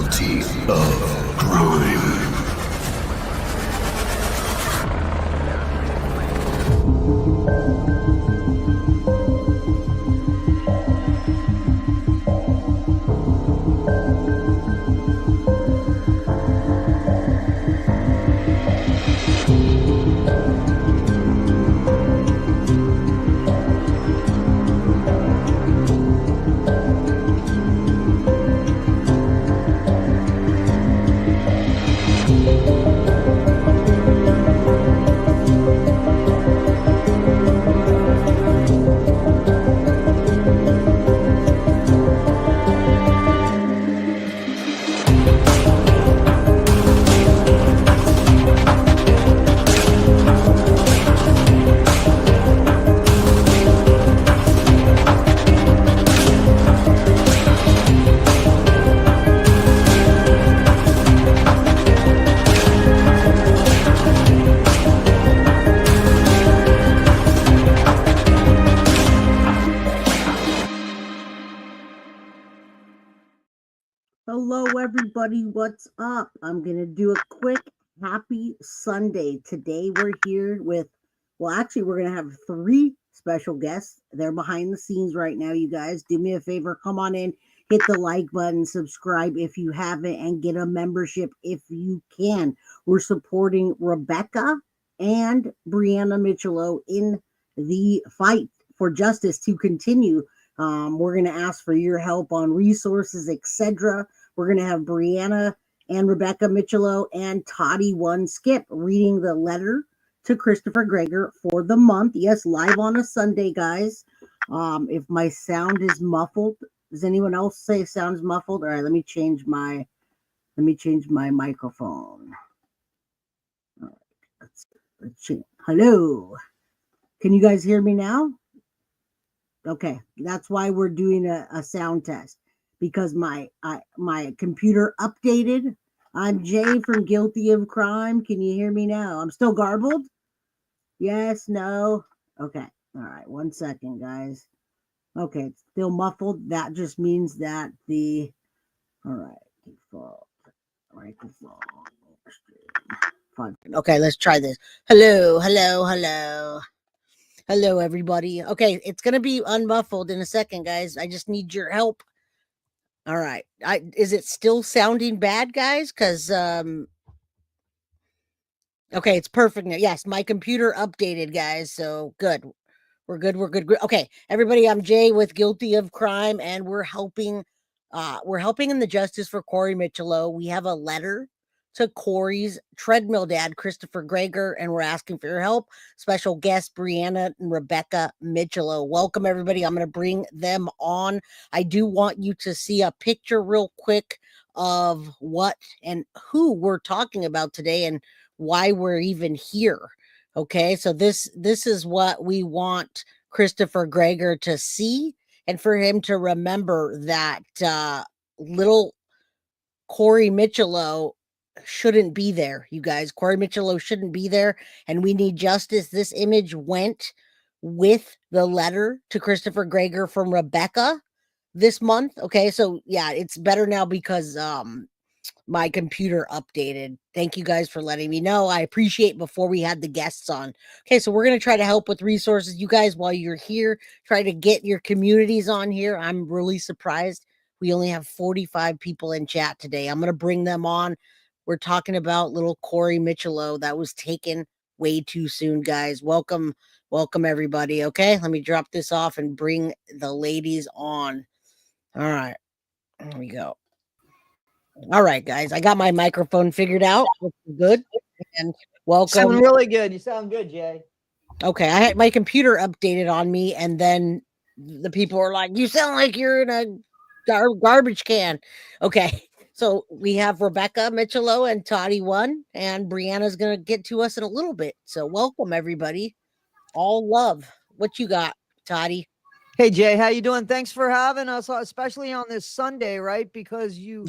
guilty of crime. Hello, everybody. What's up? I'm going to do a quick happy Sunday. Today, we're here with, well, actually, we're going to have 3 special guests. They're behind the scenes right now, you guys. Do me a favor. Come on in, hit the like button, subscribe if you haven't, and get a membership if you can. We're supporting Rebecca and Breanna Micciolo in the fight for justice to continue. We're going to ask for your help on resources, etc. We're going to have Breanna and Rebecca Micciolo and Toddy One Skip reading the letter to Christopher Gregor for the month. Yes, live on a Sunday, guys. If my sound is muffled, does anyone else say sounds muffled? All right, let me change my microphone. All right, let's change. Hello. Can you guys hear me now? Okay, that's why we're doing a sound test, because my computer updated. I'm Jay from Guilty of Crime. Can you hear me now? I'm still garbled? Yes, no? Okay, all right, 1 second, guys. Okay, it's still muffled. That just means that all right, default, microphone. Okay, let's try this. Hello, hello, hello. Hello, everybody. Okay, it's going to be unmuffled in a second, guys. I just need your help. All right. Is it still sounding bad, guys? Because, okay, it's perfect now. Yes, my computer updated, guys. So good. We're good. Okay, everybody, I'm Jay with Guilty of Crime, and we're helping in the justice for Corey Micciolo. We have a letter to Corey's Treadmill Dad, Christopher Gregor, and we're asking for your help. Special guests, Breanna and Rebecca Micciolo. Welcome, everybody. I'm going to bring them on. I do want you to see a picture real quick of what and who we're talking about today and why we're even here. Okay, so this is what we want Christopher Gregor to see, and for him to remember that little Corey Micciolo shouldn't be there, you guys. Corey Micciolo shouldn't be there, and we need justice. This image went with the letter to Christopher Gregor from Rebecca this month. Okay, so yeah, it's better now because my computer updated. Thank you guys for letting me know. I appreciate before we had the guests on. Okay, so we're going to try to help with resources. You guys, while you're here, try to get your communities on here. I'm really surprised we only have 45 people in chat today. I'm going to bring them on. We're talking about little Corey Micciolo that was taken way too soon, guys. Welcome, everybody. Okay, let me drop this off and bring the ladies on. All right, here we go. All right, guys, I got my microphone figured out. Good. And welcome. You sound really good. You sound good, Jay. Okay, I had my computer updated on me, and then the people are like, "You sound like you're in a garbage can." Okay, so we have Rebecca Micciolo and Toddy One, and Breanna's gonna get to us in a little bit. So welcome, everybody. All love. What you got, Toddy? Hey, Jay, how you doing? Thanks for having us, especially on this Sunday, right? Because you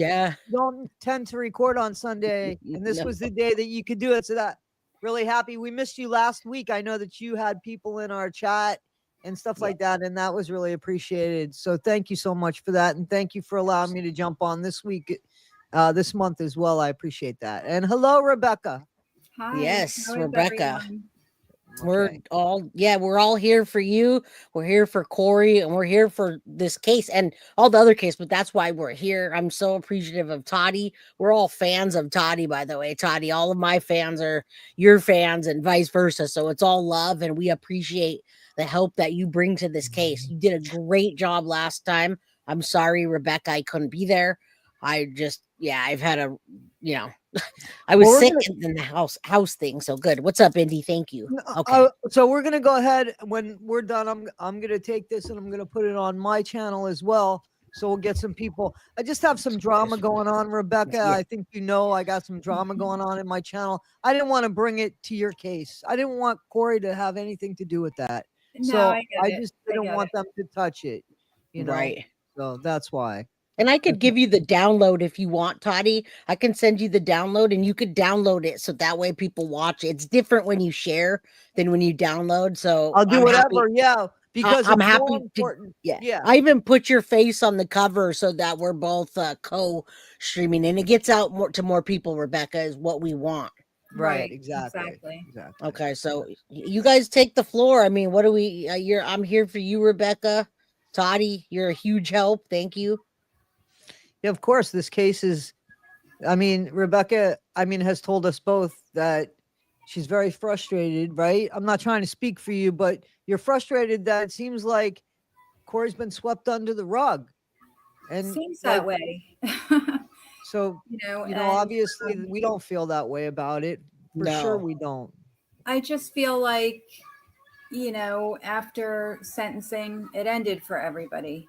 don't tend to record on Sunday, and this was the day that you could do it. So that really happy. We missed you last week. I know that you had people in our chat and stuff like that, and that was really appreciated. So thank you so much for that, and thank you for allowing me to jump on this week this month as well. I appreciate that. And hello, Rebecca. Hi. Yes, How is Rebecca. everyone? We're all here for you. We're here for Corey, and we're here for this case and all the other case, but that's why we're here. I'm so appreciative of Toddy. We're all fans of Toddy, by the way. Toddy, all of my fans are your fans and vice versa. So it's all love, and we appreciate the help that you bring to this case. You did a great job last time. I'm sorry, Rebecca, I couldn't be there. I've had a, I was sick in the house thing. So good. What's up, Indy? Thank you. Okay. So we're gonna go ahead when we're done. I'm gonna take this and I'm gonna put it on my channel as well. So we'll get some people. I just have some drama going on, Rebecca. I think I got some drama going on in my channel. I didn't want to bring it to your case. I didn't want Corey to have anything to do with that. No, so I just didn't want them to touch it. Right. So that's why. And I could give you the download if you want, Toddy. I can send you the download and you could download it. So that way people watch it. It's different when you share than when you download. So I'll do whatever. Yeah. Because I'm happy to, yeah. I even put your face on the cover so that we're both co-streaming and it gets out to more people, Rebecca, is what we want. Right. Exactly. Okay. So you guys take the floor. I mean, what do we, I'm here for you, Rebecca. Toddy, you're a huge help. Thank you. Yeah, of course, this case is, Rebecca, has told us both that she's very frustrated, right? I'm not trying to speak for you, but you're frustrated that it seems like Corey's been swept under the rug. And seems that way. So, obviously we don't feel that way about it. For sure we don't. I just feel like, after sentencing, it ended for everybody,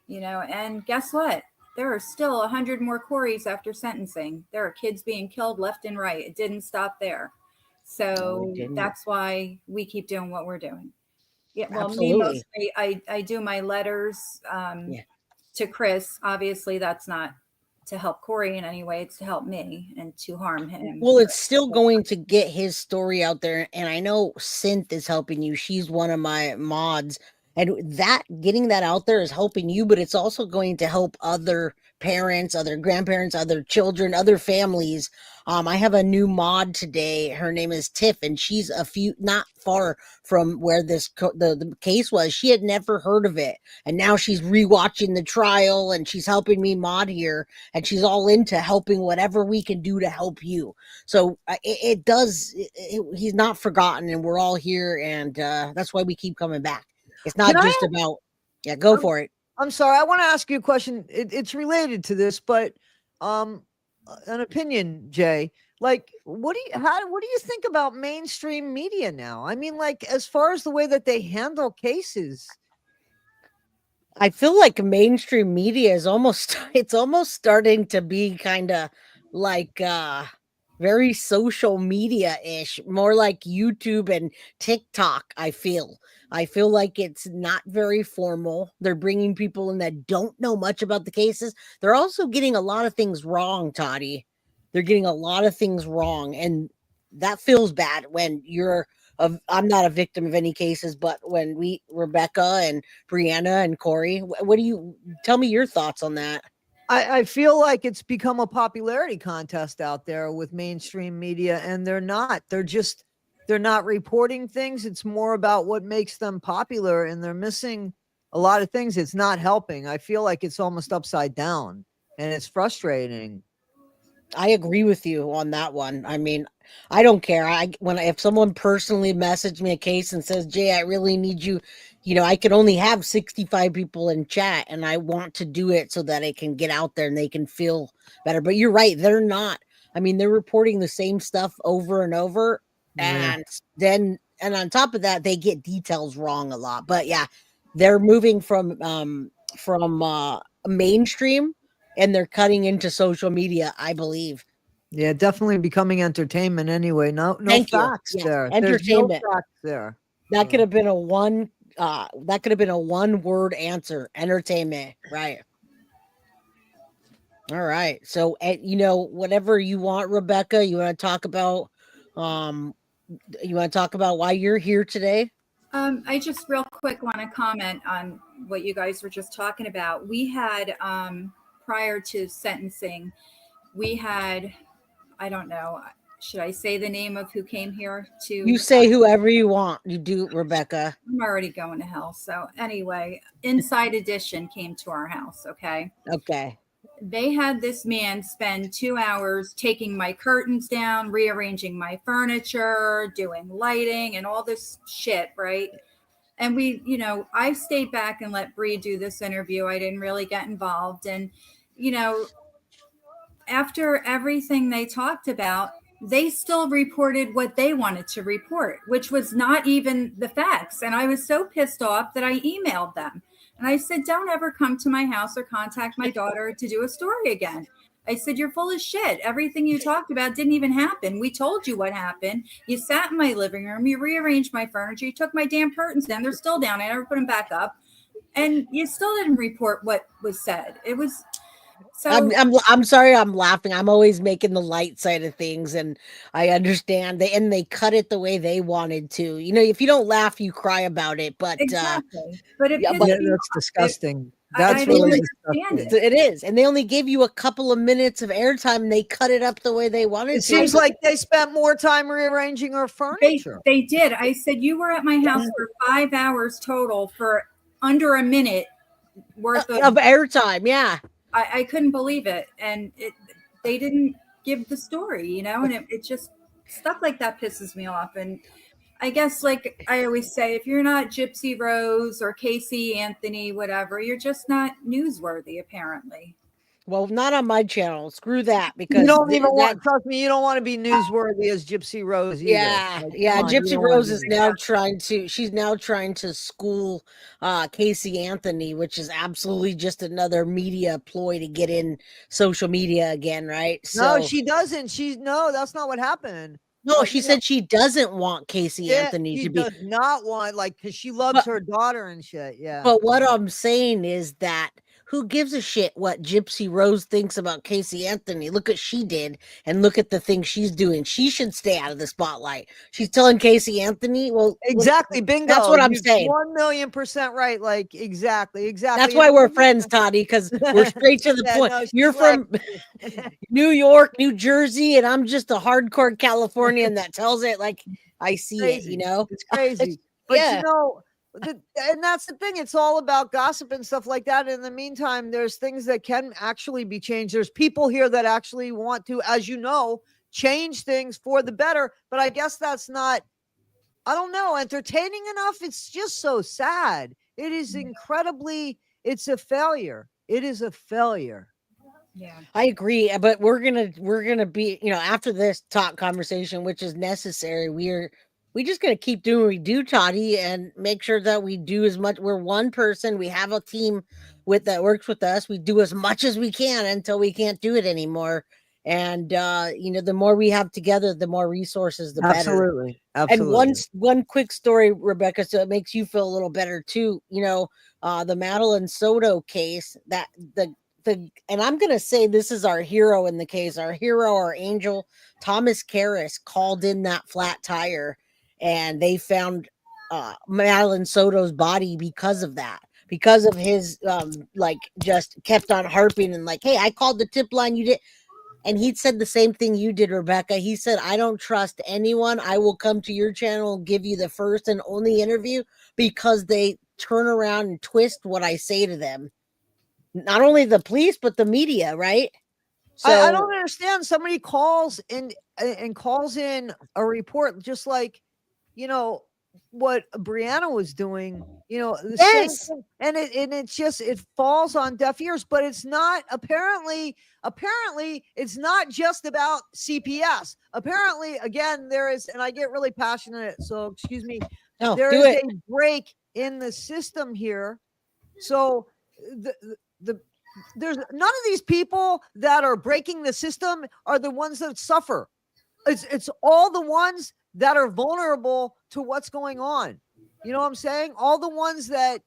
and guess what? There are still 100 more Coreys after sentencing. There are kids being killed left and right. It didn't stop there. So that's why we keep doing what we're doing. Yeah, well, absolutely. Me mostly, I do my letters to Chris. Obviously, that's not to help Corey in any way. It's to help me and to harm him. Well, it's still going to get his story out there. And I know Synth is helping you. She's one of my mods. And that getting that out there is helping you, but it's also going to help other parents, other grandparents, other children, other families. I have a new mod today. Her name is Tiff, and she's not far from where the case was. She had never heard of it, and now she's rewatching the trial, and she's helping me mod here, and she's all into helping whatever we can do to help you. So he's not forgotten, and we're all here, and that's why we keep coming back. It's not just about, go for it. I'm sorry. I want to ask you a question. It's related to this, but an opinion, Jay. Like, what do you think about mainstream media now? I mean, like, as far as the way that they handle cases. I feel like mainstream media is almost starting to be kind of like very social media-ish, more like YouTube and TikTok. I feel like it's not very formal. They're bringing people in that don't know much about the cases. They're also getting a lot of things wrong, Toddy. They're getting a lot of things wrong, and that feels bad when I'm not a victim of any cases, but when Rebecca and Breanna and Corey, what do you tell me your thoughts on that? I feel like it's become a popularity contest out there with mainstream media, and they're not. They're not reporting things. It's more about what makes them popular, and they're missing a lot of things. It's not helping. I feel like it's almost upside down, and it's frustrating. I agree with you on that one. I mean, I don't care. If someone personally messaged me a case and says, Jay, I really need you, I can only have 65 people in chat, and I want to do it so that it can get out there and they can feel better. But you're right. They're not. I mean, they're reporting the same stuff over and over. And on top of that, they get details wrong a lot. But yeah, they're moving from mainstream, and they're cutting into social media, I believe. Yeah, definitely becoming entertainment anyway. No facts there. Entertainment. There's no facts there. That could have been a one word answer. Entertainment. Right. All right. So, whatever you want, Rebecca, you want to talk about why you're here today? I just real quick want to comment on what you guys were just talking about. We had, prior to sentencing, we had, I don't know, should I say the name of who came here to? You say whoever you want. You do, Rebecca. I'm already going to hell. So anyway, Inside Edition came to our house. Okay. Okay. They had this man spend 2 hours taking my curtains down, rearranging my furniture, doing lighting and all this shit, right? And we, you know, I stayed back and let Bree do this interview. I didn't really get involved. And, you know, after everything they talked about, they still reported what they wanted to report, which was not even the facts. And I was so pissed off that I emailed them. And I said, don't ever come to my house or contact my daughter to do a story again. I said, you're full of shit. Everything you talked about didn't even happen. We told you what happened. You sat in my living room. You rearranged my furniture. You took my damn curtains down. They're still down. I never put them back up. And you still didn't report what was said. It was... So I'm sorry, I'm laughing. I'm always making the light side of things, and I understand they cut it the way they wanted to. You know, if you don't laugh, you cry about it. But exactly. But that's disgusting. That's really disgusting. It is, and they only gave you a couple of minutes of airtime, and they cut it up the way they wanted. It seems like they spent more time rearranging our furniture. They did. I said, you were at my house for 5 hours total for under a minute worth of airtime. Yeah. I couldn't believe it. And they didn't give the story, you know, and it just, stuff like that pisses me off. And I guess, like I always say, if you're not Gypsy Rose or Casey Anthony, whatever, you're just not newsworthy, apparently. Well, not on my channel. Screw that, because you don't even want. Trust me, you don't want to be newsworthy as Gypsy Rose either. Yeah, Gypsy Rose is now trying to. She's now trying to school Casey Anthony, which is absolutely just another media ploy to get in social media again, right? No, she doesn't. That's not what happened. No, she said she doesn't want Casey Anthony to be. She does not want, because she loves her daughter and shit. Yeah. But what I'm saying is that who gives a shit what Gypsy Rose thinks about Casey Anthony? Look at she did, and look at the things she's doing. She should stay out of the spotlight. She's telling Casey Anthony, well, exactly, bingo. That's what I'm saying. 1,000,000% right. Like exactly. That's why we're friends, Toddy, because we're straight to the point. No, you're from New York, New Jersey, and I'm just a hardcore Californian that tells it like I see it. You know, it's crazy. But you know. And that's the thing. It's all about gossip and stuff like that. In the meantime, there's things that can actually be changed. There's people here that actually want to, as you know, change things for the better. But I guess that's not, I don't know, entertaining enough. It's just so sad. It is incredibly, it's a failure. It is a failure. Yeah, I agree. But we're gonna be, you know, after this talk conversation, which is necessary, we're just going to keep doing what we do, Toddy, and make sure that we do as much. We're one person. We have a team that works with us. We do as much as we can until we can't do it anymore. And, you know, the more we have together, the more resources, the better. Absolutely. And one quick story, Rebecca, so it makes you feel a little better too. You know, the Madeline Soto case, and I'm going to say this is our hero in the case, our hero, our angel, Thomas Karras called in that flat tire. And they found Madeline Soto's body because of that, because of his just kept on harping and like, hey, I called the tip line, you did. And he said the same thing you did, Rebecca. He said, I don't trust anyone. I will come to your channel and give you the first and only interview because they turn around and twist what I say to them. Not only the police, but the media, right? So I don't understand. Somebody calls and calls in a report just like, you know, what Breanna was doing, you know, the same thing, and it's just, it falls on deaf ears, but it's not apparently it's not just about CPS. Apparently, again, there is, and I get really passionate, so excuse me, there is a break in the system here. So there's none of these people that are breaking the system are the ones that suffer. It's all the ones that are vulnerable to what's going on. You know what I'm saying? All the ones that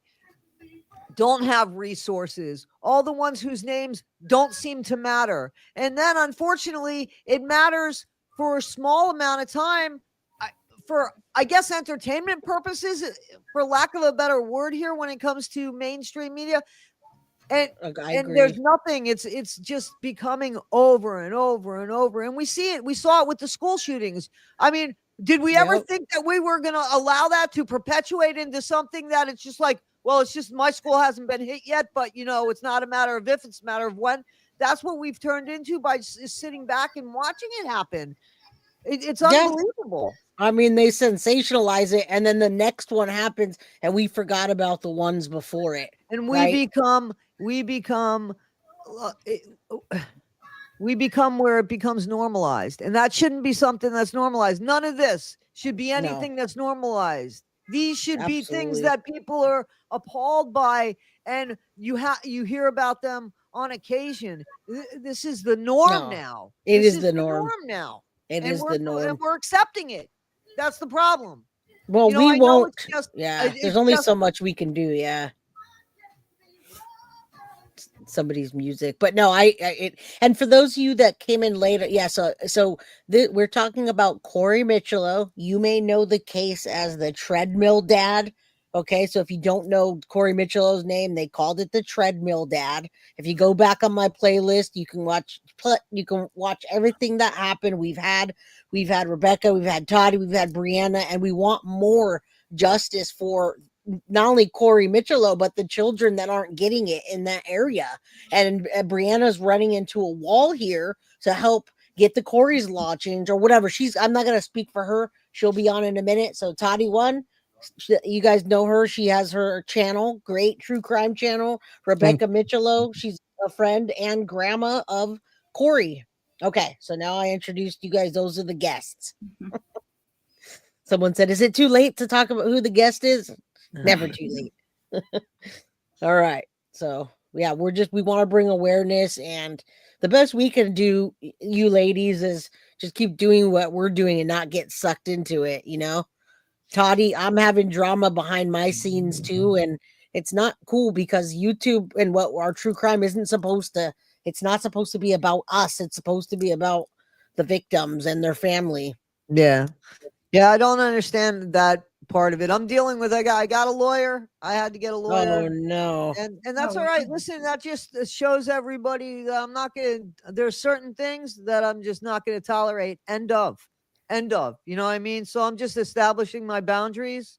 don't have resources, all the ones whose names don't seem to matter. And then unfortunately, it matters for a small amount of time for, I guess, entertainment purposes, for lack of a better word here, when it comes to mainstream media. And I and agree. there's nothing. It's just becoming over and over and over. And we see it. We saw it with the school shootings. I mean, did we ever think that we were going to allow that to perpetuate into something that it's just like, well, it's just my school hasn't been hit yet, but it's not a matter of if, it's a matter of when. That's what we've turned into by sitting back and watching it happen. It's unbelievable. I mean, they sensationalize it, and then the next one happens, and we forgot about the ones before it. And right? we become where it becomes normalized, and that shouldn't be something that's normalized. None of this should be anything that's normalized. These should be things that people are appalled by, and you hear about them on occasion. This is the norm now. It is the norm now. It is the norm. And we're accepting it. That's the problem. Well, we won't. There's only so much we can do. Yeah. Somebody's music, but no, and for those of you that came in later, we're talking about Corey Micciolo. You may know the case as the Treadmill Dad. Okay, so if you don't know Corey Micciolo's name, they called it the Treadmill Dad. If you go back on my playlist, you can watch everything that happened. We've had Rebecca, we've had Toddy, we've had Breanna, and we want more justice for not only Corey Micciolo, but the children that aren't getting it in that area. And Breanna's running into a wall here to help get the Corey's law changed or whatever. I'm not going to speak for her. She'll be on in a minute. So Toddy one, you guys know her. She has her channel, great true crime channel. Rebecca Micciolo, she's a friend and grandma of Corey. Okay, so now I introduced you guys. Those are the guests. Someone said, is it too late to talk about who the guest is? Never too late. All right. So yeah, we want to bring awareness, and the best we can do, you ladies, is just keep doing what we're doing and not get sucked into it. Toddy, I'm having drama behind my scenes too, and it's not cool because YouTube and what our true crime it's not supposed to be about us. It's supposed to be about the victims and their family. Yeah. I don't understand that part of it. I'm dealing with I got a lawyer. I had to get a lawyer. Oh no. And that's all right. Listen, that just shows everybody that I'm not going to, there's certain things that I'm just not going to tolerate. End of, you know what I mean? So I'm just establishing my boundaries.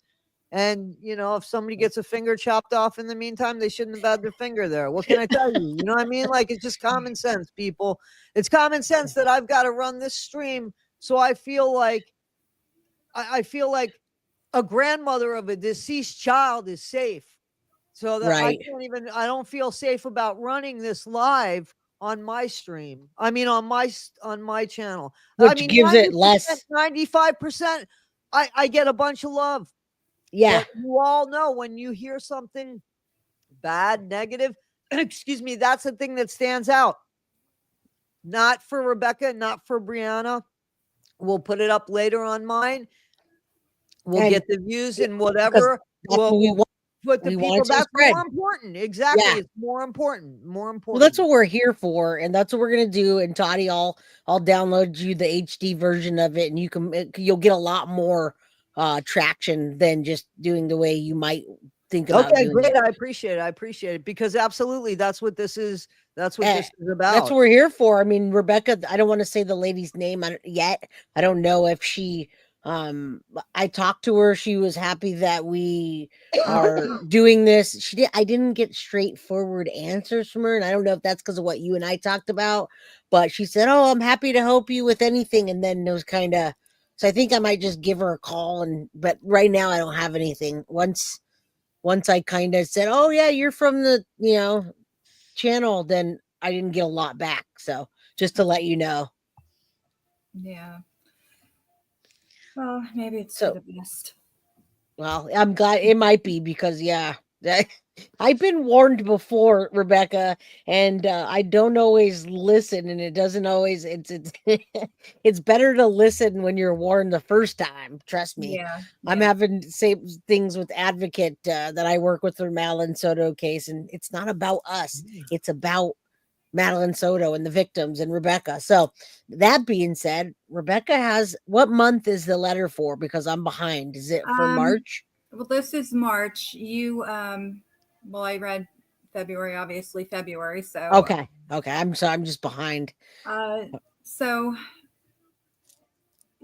And, if somebody gets a finger chopped off in the meantime, they shouldn't have had their finger there. What can I tell you? You know what I mean? Like, it's just common sense, people. It's common sense that I've got to run this stream. So I feel like a grandmother of a deceased child is safe. So that I don't feel safe about running this live on my stream. I mean, on my channel. Which gives it less. 95%, I get a bunch of love. Yeah. But you all know when you hear something bad, negative, excuse me, that's the thing that stands out. Not for Rebecca, not for Breanna. We'll put it up later on mine. We'll get the views and whatever. But the people, that's more important. Exactly. Yeah. It's more important. Well, that's what we're here for. And that's what we're going to do. And Toddy, I'll download you the HD version of it, and you'll get a lot more traction than just doing the way you might think about. Okay, great. I appreciate it because absolutely that's what this is. That's what this is about. That's what we're here for. I mean, Rebecca, I don't want to say the lady's name yet. I don't know if she I talked to her. She was happy that we are doing this. I didn't get straightforward answers from her, and I don't know if that's because of what you and I talked about, but she said, oh, I'm happy to help you with anything. And then it was kind of, so I think I might just give her a call, but right now I don't have anything. Once I kind of said, oh yeah, you're from the, channel, then I didn't get a lot back. So just to let you know. Yeah. Well, maybe it's for the best. Well, I'm glad it might be because, I've been warned before, Rebecca, and I don't always listen, and it doesn't always. It's better to listen when you're warned the first time. Trust me. Yeah. I'm having same things with Advocate that I work with for Madeline Soto case, and it's not about us. It's about Madeline Soto and the victims and Rebecca. So that being said, Rebecca what month is the letter for? Because I'm behind. Is it for March? Well, this is March. I read February, obviously February. So okay. I'm sorry, I'm just behind. So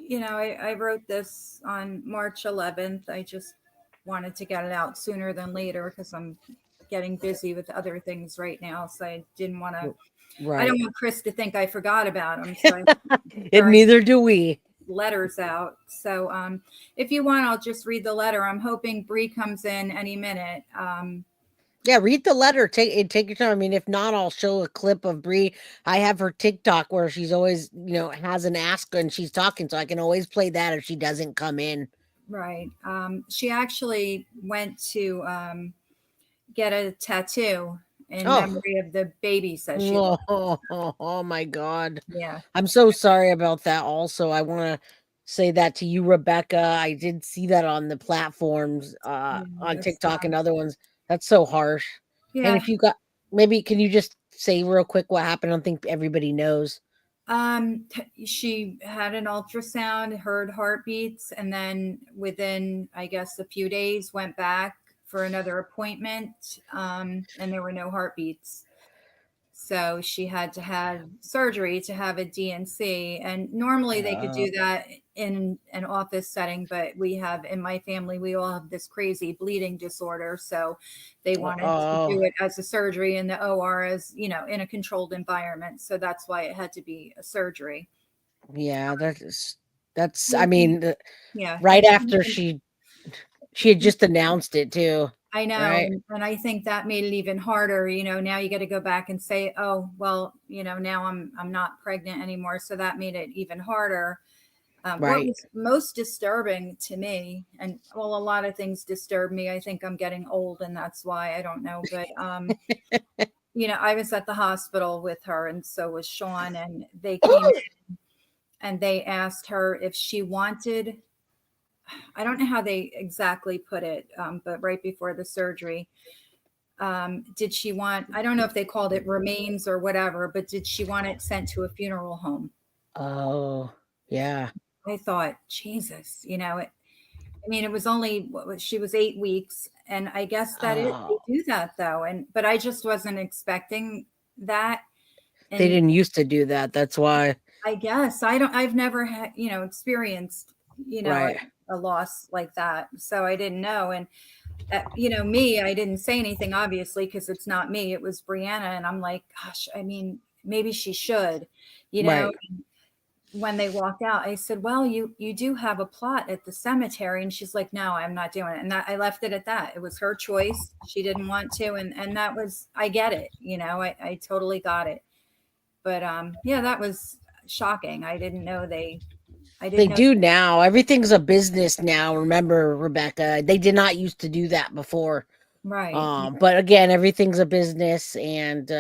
I wrote this on March 11th. I just wanted to get it out sooner than later because I'm getting busy with other things right now. So I didn't want to. Right. I don't want Chris to think I forgot about him. So and neither do we. Letters out. So if you want, I'll just read the letter. I'm hoping Bree comes in any minute. Yeah, read the letter. Take your time. I mean, if not, I'll show a clip of Bree. I have her TikTok where she's always, has an ask and she's talking, so I can always play that if she doesn't come in. Right. She actually went to get a tattoo in memory of the baby. Says she. Oh my God. Yeah. I'm so sorry about that. Also, I want to say that to you, Rebecca. I did see that on the platforms, on TikTok and other ones. That's so harsh. Yeah. And if you got, maybe can you just say real quick what happened? I don't think everybody knows. She had an ultrasound, heard heartbeats, and then within, I guess, a few days went back for another appointment, and there were no heartbeats. So she had to have surgery to have a DNC. And normally they could do that in an office setting, but in my family, we all have this crazy bleeding disorder. So they wanted to do it as a surgery in the OR as, in a controlled environment. So that's why it had to be a surgery. Yeah, I mean, yeah, right after she had just announced it too. I know. Right? And I think that made it even harder. Now you got to go back and say, oh, well, now I'm not pregnant anymore. So that made it even harder. Right. What was most disturbing to me, and a lot of things disturb me. I think I'm getting old and that's why, I don't know. But, I was at the hospital with her and so was Sean, and they came and they asked her if she wanted, I don't know how they exactly put it, but right before the surgery, did she want, I don't know if they called it remains or whatever, but did she want it sent to a funeral home? Oh, yeah. I thought, Jesus, it was only, she was 8 weeks. And I guess that they do that though. But I just wasn't expecting that. And they didn't used to do that. That's why. I guess I've never had, experienced, right. a loss like that. So I didn't know. And, me, I didn't say anything, obviously, because it's not me, it was Breanna. And I'm like, gosh, maybe she should, Right. When they walked out, I said, well, you do have a plot at the cemetery. And she's like, no, I'm not doing it. And I left it at that. It was her choice. She didn't want to. And that was, I get it. I totally got it. But yeah, that was shocking. I didn't know they do now. Everything's a business now. Remember, Rebecca, they did not used to do that before. Right. But again, everything's a business, and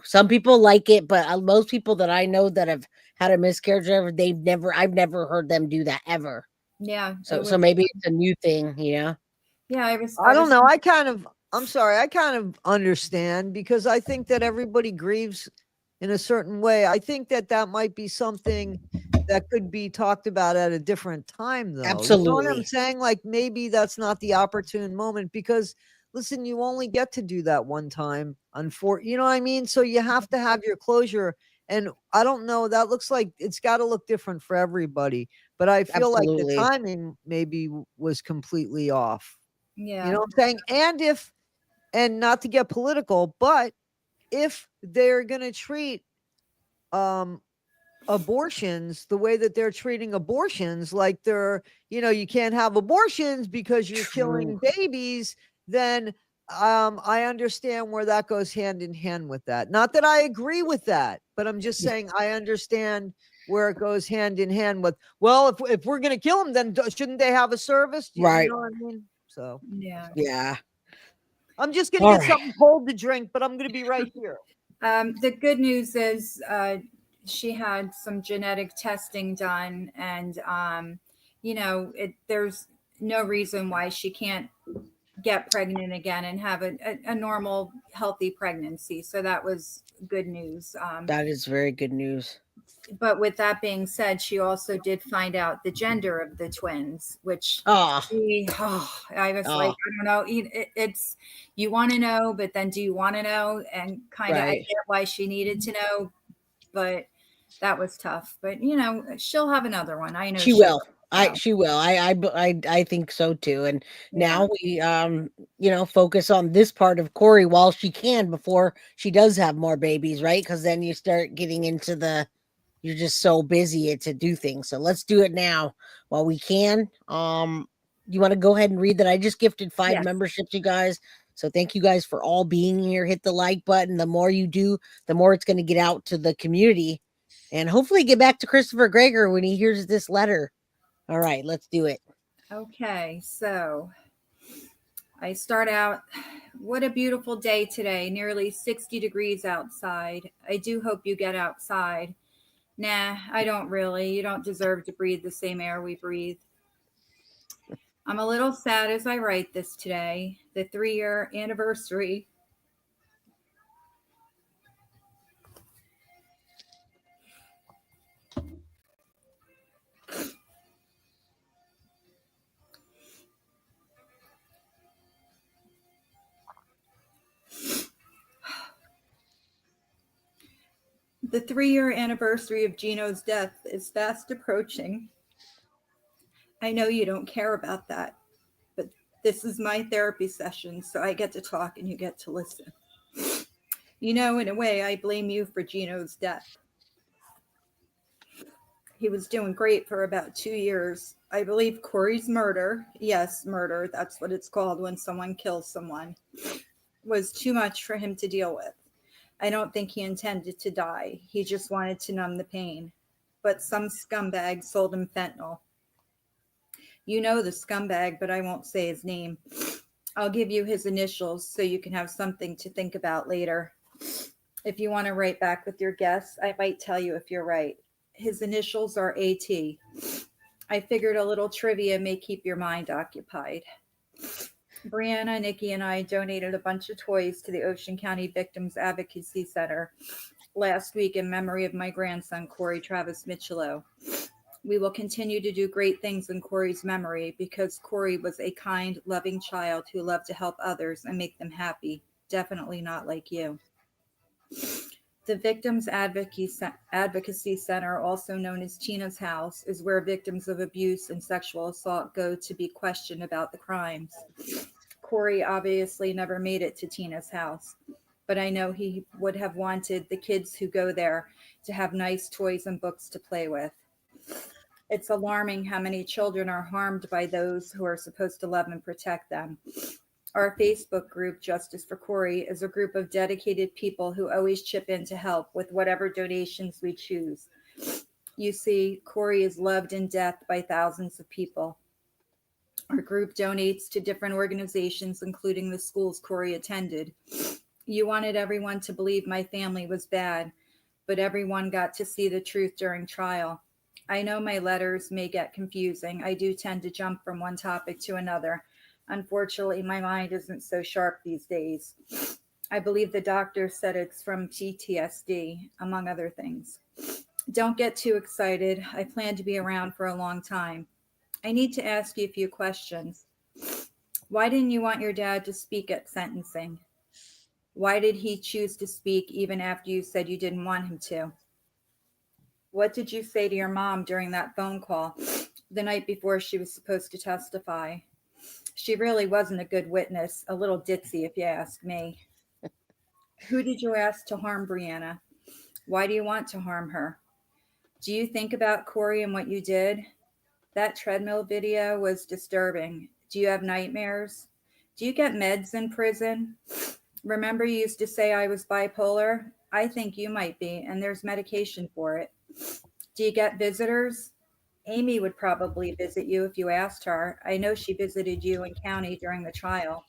some people like it, but most people that I know that have had a miscarriage, I've never heard them do that ever. Yeah. So maybe it's a new thing, Yeah, I don't know. I'm sorry. I kind of understand, because I think that everybody grieves in a certain way. I think that might be something that could be talked about at a different time, though. Absolutely. You know what I'm saying? Like, maybe that's not the opportune moment, because listen, you only get to do that one time. You know what I mean? So you have to have your closure. And I don't know, that looks like it's got to look different for everybody. But I feel like the timing maybe was completely off. Yeah. You know what I'm saying? And not to get political, but if they're going to treat abortions the way that they're treating abortions, like they're, you can't have abortions because you're killing babies, then I understand where that goes hand in hand with that. Not that I agree with that, but I'm just saying I understand where it goes hand in hand with, well, if we're going to kill them, then shouldn't they have a service? Right. You know what I mean? So yeah. I'm just going to get something cold to drink, but I'm going to be right here. The good news is she had some genetic testing done, and there's no reason why she can't get pregnant again and have a normal, healthy pregnancy. So that was good news. That is very good news. But with that being said, she also did find out the gender of the twins, which I was like, I don't know. It's you want to know, but then do you want to know? And kind of, I get why she needed to know, but that was tough. But she'll have another one. I know she will. So. She will. I think so too. And now we focus on this part of Corey while she can before she does have more babies, right? Because then you start getting into you're just so busy to do things. So let's do it now while we can. You want to go ahead and read that? I just gifted 5 memberships, you guys. So thank you guys for all being here. Hit the like button. The more you do, the more it's going to get out to the community and hopefully get back to Christopher Gregor when he hears this letter. All right, let's do it. Okay, so I start out, what a beautiful day today, nearly 60 degrees outside. I do hope you get outside. Nah, I don't really. You don't deserve to breathe the same air we breathe. I'm a little sad as I write this today, the 3-year anniversary. The 3-year anniversary of Gino's death is fast approaching. I know you don't care about that, but this is my therapy session, so I get to talk and you get to listen. In a way, I blame you for Gino's death. He was doing great for about 2 years. I believe Corey's murder, yes, murder, that's what it's called when someone kills someone, was too much for him to deal with. I don't think he intended to die. He just wanted to numb the pain. But some scumbag sold him fentanyl. You know the scumbag, but I won't say his name. I'll give you his initials so you can have something to think about later. If you want to write back with your guess, I might tell you if you're right. His initials are AT. I figured a little trivia may keep your mind occupied. Breanna, Nikki, and I donated a bunch of toys to the Ocean County Victims Advocacy Center last week in memory of my grandson, Corey Travis Micciolo. We will continue to do great things in Corey's memory because Corey was a kind, loving child who loved to help others and make them happy. Definitely not like you. The Victims Advocacy Center, also known as Tina's House, is where victims of abuse and sexual assault go to be questioned about the crimes. Corey obviously never made it to Tina's house, but I know he would have wanted the kids who go there to have nice toys and books to play with. It's alarming how many children are harmed by those who are supposed to love and protect them. Our Facebook group, Justice for Corey, is a group of dedicated people who always chip in to help with whatever donations we choose. You see, Corey is loved in death by thousands of people. Our group donates to different organizations, including the schools Corey attended. You wanted everyone to believe my family was bad, but everyone got to see the truth during trial. I know my letters may get confusing. I do tend to jump from one topic to another. Unfortunately, my mind isn't so sharp these days. I believe the doctor said it's from PTSD, among other things. Don't get too excited. I plan to be around for a long time. I need to ask you a few questions. Why didn't you want your dad to speak at sentencing? Why did he choose to speak even after you said you didn't want him to? What did you say to your mom during that phone call the night before she was supposed to testify? She really wasn't a good witness, a little ditzy if you ask me. Who did you ask to harm Breanna? Why do you want to harm her? Do you think about Corey and what you did? That treadmill video was disturbing. Do you have nightmares? Do you get meds in prison? Remember you used to say I was bipolar? I think you might be, and there's medication for it. Do you get visitors? Amy would probably visit you if you asked her. I know she visited you in county during the trial.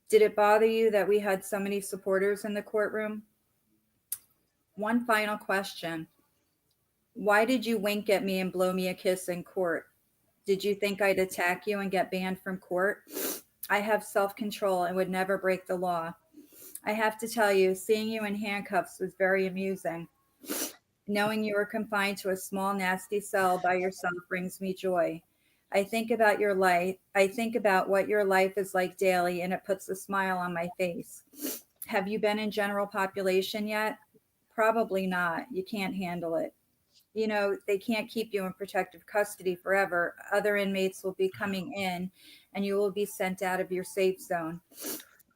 Did it bother you that we had so many supporters in the courtroom? One final question. Why did you wink at me and blow me a kiss in court? Did you think I'd attack you and get banned from court? I have self-control and would never break the law. I have to tell you, seeing you in handcuffs was very amusing. Knowing you are confined to a small, nasty cell by yourself brings me joy. I think about your life. I think about what your life is like daily, and it puts a smile on my face. Have you been in general population yet? Probably not. You can't handle it. You know, they can't keep you in protective custody forever. Other inmates will be coming in, and you will be sent out of your safe zone.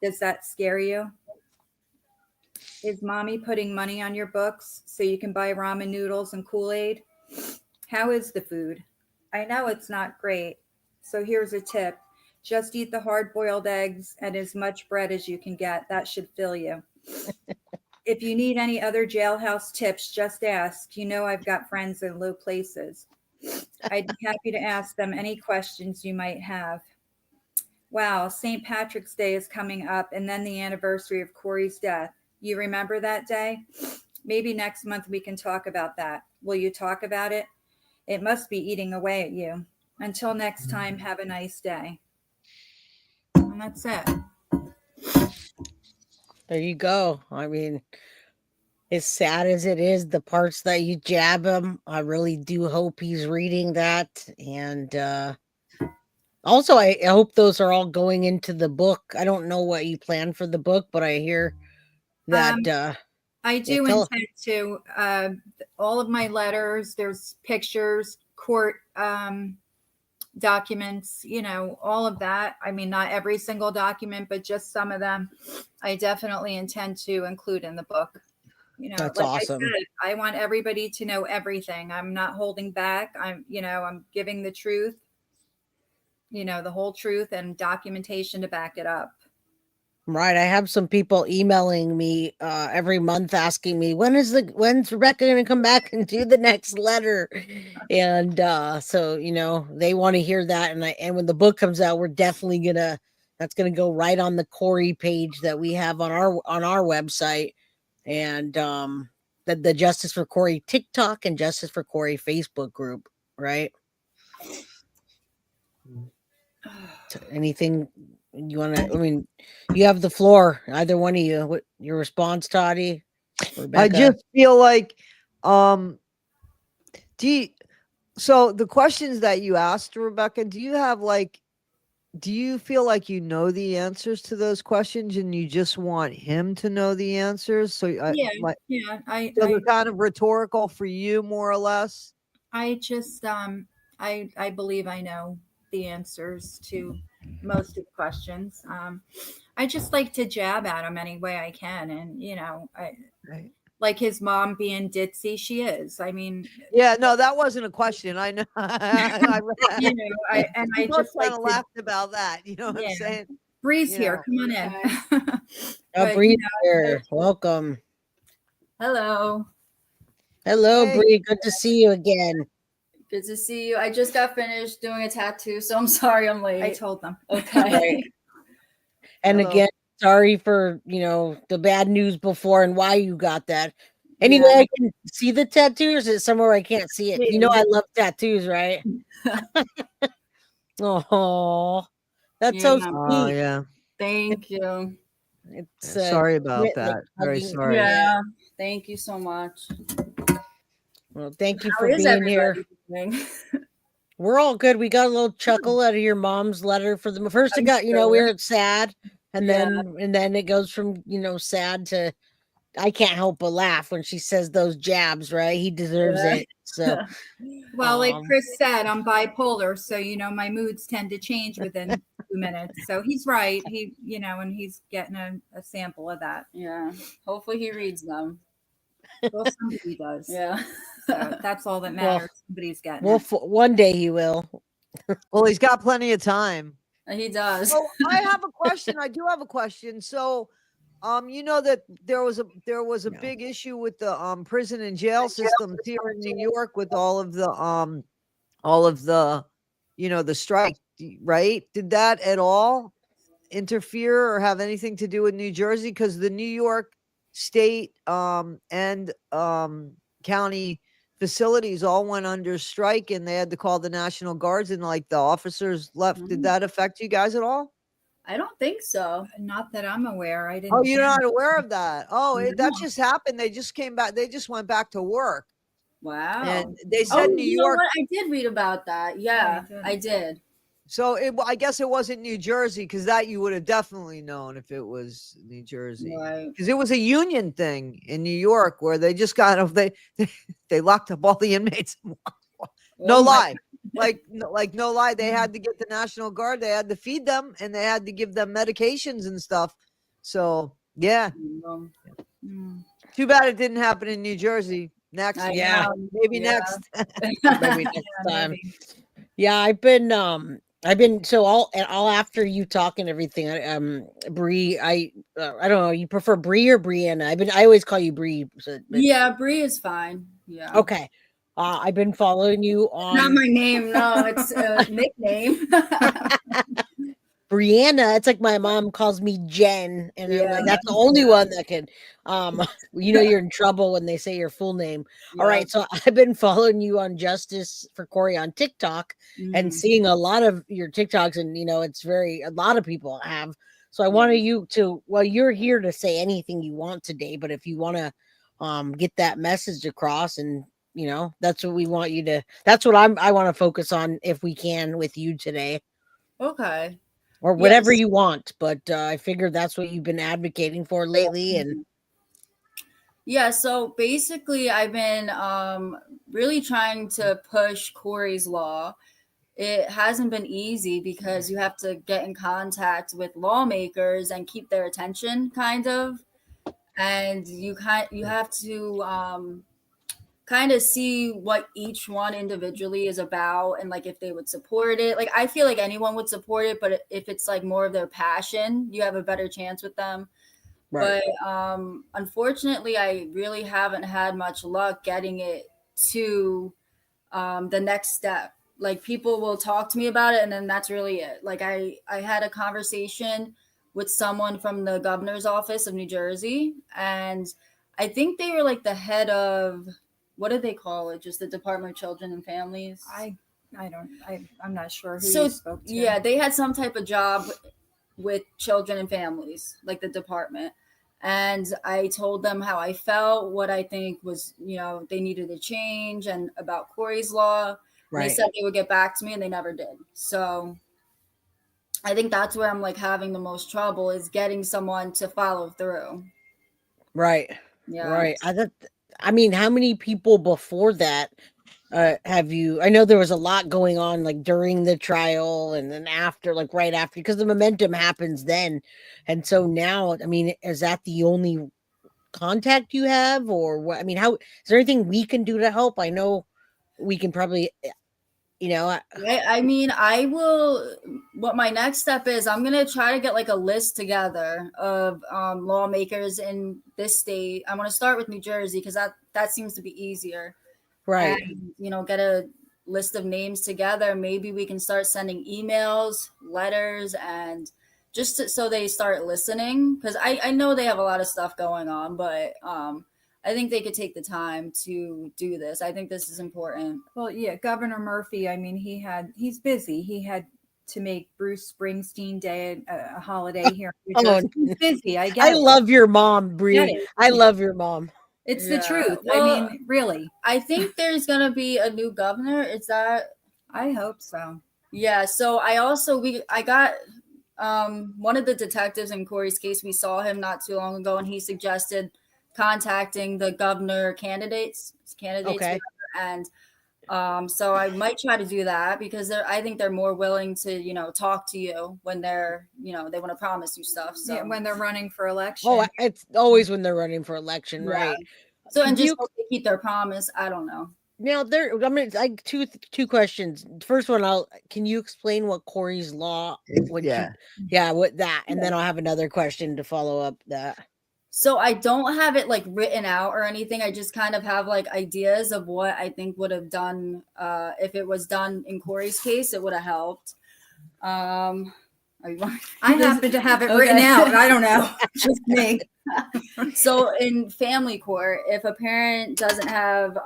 Does that scare you? Is mommy putting money on your books so you can buy ramen noodles and Kool-Aid? How is the food? I know it's not great. So here's a tip. Just eat the hard-boiled eggs and as much bread as you can get. That should fill you. If you need any other jailhouse tips, just ask. You know I've got friends in low places. I'd be happy to ask them any questions you might have. Wow, St. Patrick's Day is coming up, and then the anniversary of Corey's death. You remember that day? Maybe next month we can talk about that. Will you talk about it? It must be eating away at you. Until next time, have a nice day. And that's it. There you go. I mean, as sad as it is, the parts that you jab him, I really do hope he's reading that. And also, I hope those are all going into the book. I don't know what you plan for the book, but I hear that I do intend to. All of my letters, there's pictures, court documents, you know, all of that. I mean, not every single document, but just some of them. I definitely intend to include in the book. You know, that's like awesome. I said, I want everybody to know everything. I'm not holding back. I'm giving the truth, you know, the whole truth and documentation to back it up. Right. I have some people emailing me every month asking me when's Rebecca going to come back and do the next letter, and so you know they want to hear that, and when the book comes out, we're definitely that's gonna go right on the Corey page that we have on our website, and the Justice for Corey TikTok and Justice for Corey Facebook group, right? So anything you want to? I mean, you have the floor. Either one of you. What your response, Toddy? Rebecca? I just feel like, so the questions that you asked, Rebecca, do you feel like you know the answers to those questions and you just want him to know the answers? So they're kind of rhetorical for you, more or less. I just I believe I know the answers to most of the questions. I just like to jab at him any way I can, and you know, Right. Like his mom being ditzy, she is. I mean, yeah, no, that wasn't a question. I know. You know, I just kind of laughed about that. You know what I'm saying? Bree's here. Come on in. Bree's here. Welcome. Hello. Hello, hey. Bree. Good to see you again. Good to see you. I just got finished doing a tattoo, so I'm sorry I'm late. I told them. Okay. Right. And Hello. Again, sorry for, you know, the bad news before and why you got that. Anyway, I can see the tattoo, or is it somewhere I can't see it? You know I love tattoos, right? Oh, that's so sweet. Oh, yeah. Thank you. It's sorry about that. Very sorry. Yeah. Thank you so much. Well, thank you for being here. We're all good. We got a little chuckle out of your mom's letter for the first. It got, you know, we were sad, and then it goes from, you know, sad to I can't help but laugh when she says those jabs, right? He deserves it. So, well, like Chris said, I'm bipolar, so you know my moods tend to change within 2 minutes. So he's right. He, you know, and he's getting a sample of that. Yeah. Hopefully he reads them. Well, somebody does. Yeah. So that's all that matters. Somebody's getting well, one day he will. Well, he's got plenty of time. He does. So I have a question. I do have a question. So, you know that there was a big issue with the prison and jail systems here in New York with all of the you know, the strike, right? Did that at all interfere or have anything to do with New Jersey? Because the New York state and county facilities all went under strike and they had to call the National Guards and like the officers left. Did that affect you guys at all? I don't think so. Not that I'm aware. I didn't. Oh, you're not aware of that? Oh, that just happened. They just came back. They just went back to work. Wow. And they said New you know York. what? I did read about that. Yeah, I did. So I guess it wasn't New Jersey, because that you would have definitely known if it was New Jersey, Right. because it was a union thing in New York where they just they locked up all the inmates. No lie. Like no lie, they had to get the National Guard, they had to feed them, and they had to give them medications and stuff. So yeah. Too bad it didn't happen in New Jersey. Next. Maybe next. Maybe next time. Maybe. Yeah, I've been so all after you talk and everything. Bree, I don't know. You prefer Bree or Breanna? I always call you Bree. Yeah, Bree is fine. Yeah. Okay. I've been following you on. Not my name. No, it's a nickname. Breanna. It's like my mom calls me Jen, and I'm like, that's the only one that can. You're in trouble when they say your full name. Yeah. All right, so I've been following you on Justice for Corey on TikTok and seeing a lot of your TikToks, and it's a lot of people have. So I wanted you to. Well, you're here to say anything you want today, but if you want to, get that message across, and that's what we want you to. That's what I want to focus on if we can with you today. Okay. Or whatever you want, but I figured that's what you've been advocating for lately. And yeah, so basically I've been really trying to push Corey's law. It hasn't been easy because you have to get in contact with lawmakers and keep their attention, kind of, and you have to kind of see what each one individually is about, and like if they would support it. Like I feel like anyone would support it, but if it's like more of their passion, you have a better chance with them. Right. But unfortunately, I really haven't had much luck getting it to the next step. Like people will talk to me about it, and then that's really it. Like I had a conversation with someone from the governor's office of New Jersey, and I think they were like the head of, what do they call it? Just the Department of Children and Families. I'm not sure who you spoke to. Yeah, they had some type of job with children and families, like the department. And I told them how I felt, what I think was, they needed to change, and about Corey's law. Right. They said they would get back to me, and they never did. So I think that's where I'm like having the most trouble, is getting someone to follow through. Right. Yeah. Right. I mean, how many people before that have you? I know there was a lot going on, like during the trial and then after, like right after, because the momentum happens then. And so now, I mean, is that the only contact you have, or what? I mean, how is there anything we can do to help? I know we can probably, I mean, I will. What my next step is, I'm gonna try to get like a list together of lawmakers in this state. I'm gonna start with New Jersey because that seems to be easier. Right. And, get a list of names together. Maybe we can start sending emails, letters, and just so they start listening. Because I know they have a lot of stuff going on, but I think they could take the time to do this. I think this is important. Well, yeah, Governor Murphy, I mean, he's busy. He had to make Bruce Springsteen Day a holiday here. He's busy. I guess. I love your mom, Bree. I love your mom. It's the truth. Well, I mean, really. I think there's going to be a new governor. Is that? I hope so. Yeah. So I got one of the detectives in Corey's case. We saw him not too long ago, and he suggested contacting the governor candidates. Okay. And so I might try to do that, because I think they're more willing to, talk to you when they're, they want to promise you stuff. So yeah, when they're running for election. Oh, it's always when they're running for election, right? So, and just hope they keep their promise. I don't know. Now like two questions. First one, can you explain what Corey's law? What that, and then I'll have another question to follow up that. So I don't have it like written out or anything. I just kind of have like ideas of what I think would have done. If it was done in Corey's case, it would have helped. I happen to have it written out. I don't know. Just me. So in family court, if a parent doesn't have,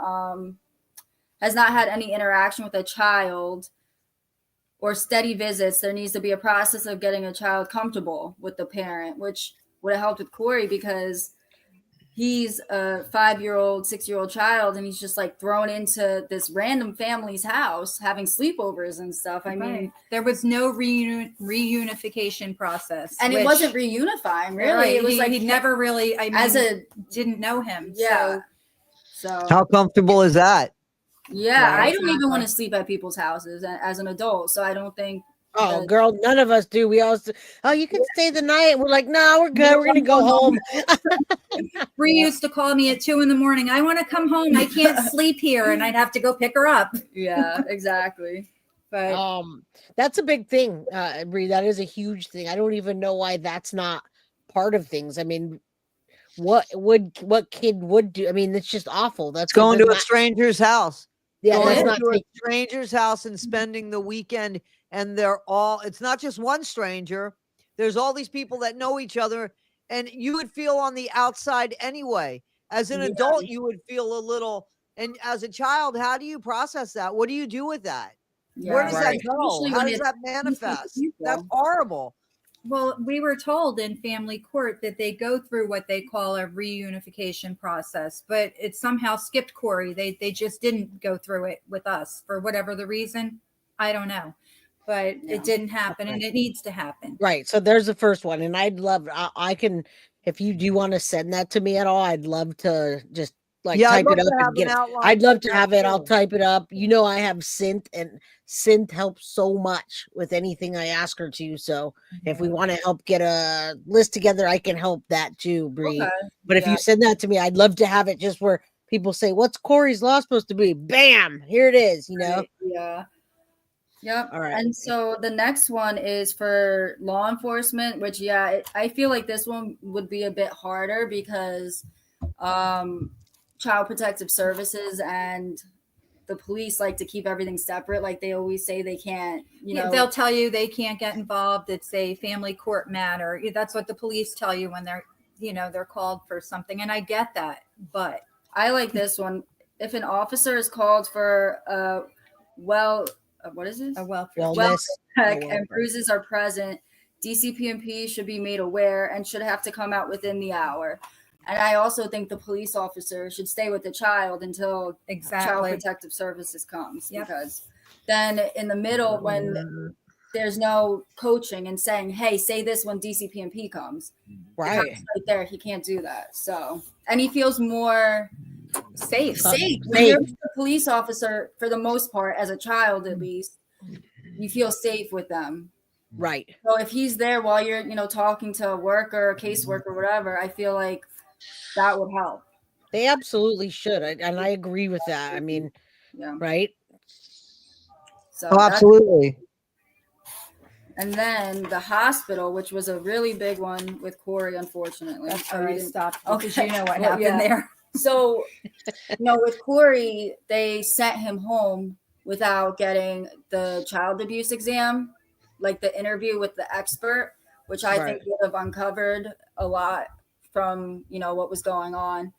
has not had any interaction with a child or steady visits, there needs to be a process of getting a child comfortable with the parent, which would have helped with Corey, because he's a 5-year-old, 6-year-old child, and he's just like thrown into this random family's house having sleepovers and stuff. I mean, there was no reunification process, and it wasn't reunifying, really. Right. It was like he never really. I mean, didn't know him. Yeah. So how comfortable is that? Yeah, right, I don't even want to sleep at people's houses as an adult, so I don't think. Oh, girl, none of us do. We all you can stay the night. We're like, no, we're good. We're gonna go home. Bree used to call me at 2 a.m. I want to come home. I can't sleep here, and I'd have to go pick her up. Yeah, exactly. But that's a big thing, Bree. That is a huge thing. I don't even know why that's not part of things. I mean, what kid would do? I mean, it's just awful. That's going to a stranger's house. Yeah, going to a stranger's house and spending the weekend. And it's not just one stranger. There's all these people that know each other, and you would feel on the outside anyway. As an adult, you would feel a little, and as a child, how do you process that? What do you do with that? Yeah, where does that go? How does that manifest? That's horrible. Well, we were told in family court that they go through what they call a reunification process, but it somehow skipped Corey. They just didn't go through it with us for whatever the reason. I don't know. But it didn't happen, and it needs to happen. Right. So there's the first one, and I'd love. I can, if you do want to send that to me at all, I'd love to just type it up and get it. I'd love to have it. I'll type it up. You know, I have Synth, and Synth helps so much with anything I ask her to. So if we want to help get a list together, I can help that too, Bree. Okay. But if you send that to me, I'd love to have it just where people say, "What's Corey's law supposed to be?" Bam, here it is. You know. Yeah. Yep. All right. And so the next one is for law enforcement, which, I feel like this one would be a bit harder because Child Protective Services and the police like to keep everything separate. Like they always say they can't, they'll tell you they can't get involved. It's a family court matter. That's what the police tell you when they're called for something. And I get that, but I like this one. If an officer is called for what is this? A welfare check and bruises are present, DCP&P should be made aware and should have to come out within the hour. And I also think the police officer should stay with the child until Child Protective Services comes. Yep. Because then in the middle, when there's no coaching and saying, hey, say this when DCP&P comes. Right. Right there, he can't do that. So, and he feels more safe. When you're a police officer, for the most part, as a child at least, you feel safe with them. Right. So if he's there while you're, talking to a worker, a caseworker, whatever, I feel like that would help. They absolutely should, and I agree with that. I mean, right? So absolutely. And then the hospital, which was a really big one with Corey, unfortunately. That's where I stopped because you know what happened there. So, with Corey, they sent him home without getting the child abuse exam, like the interview with the expert, which I think would have uncovered a lot from, what was going on.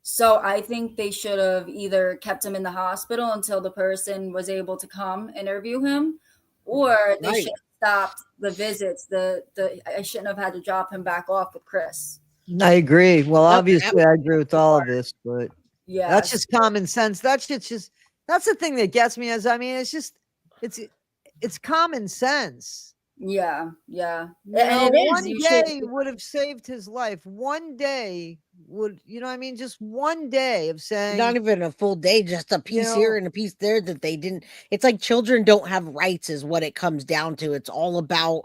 So I think they should have either kept him in the hospital until the person was able to come interview him, or they should have stopped the visits. I shouldn't have had to drop him back off with Chris. I agree. Well, obviously, I agree with all of this, but that's just common sense. That's the thing that gets me. It's common sense. Yeah. And one day would have saved his life. One day would, just one day of saying, not even a full day, just a piece here and a piece there that they didn't. It's like children don't have rights, is what it comes down to. It's all about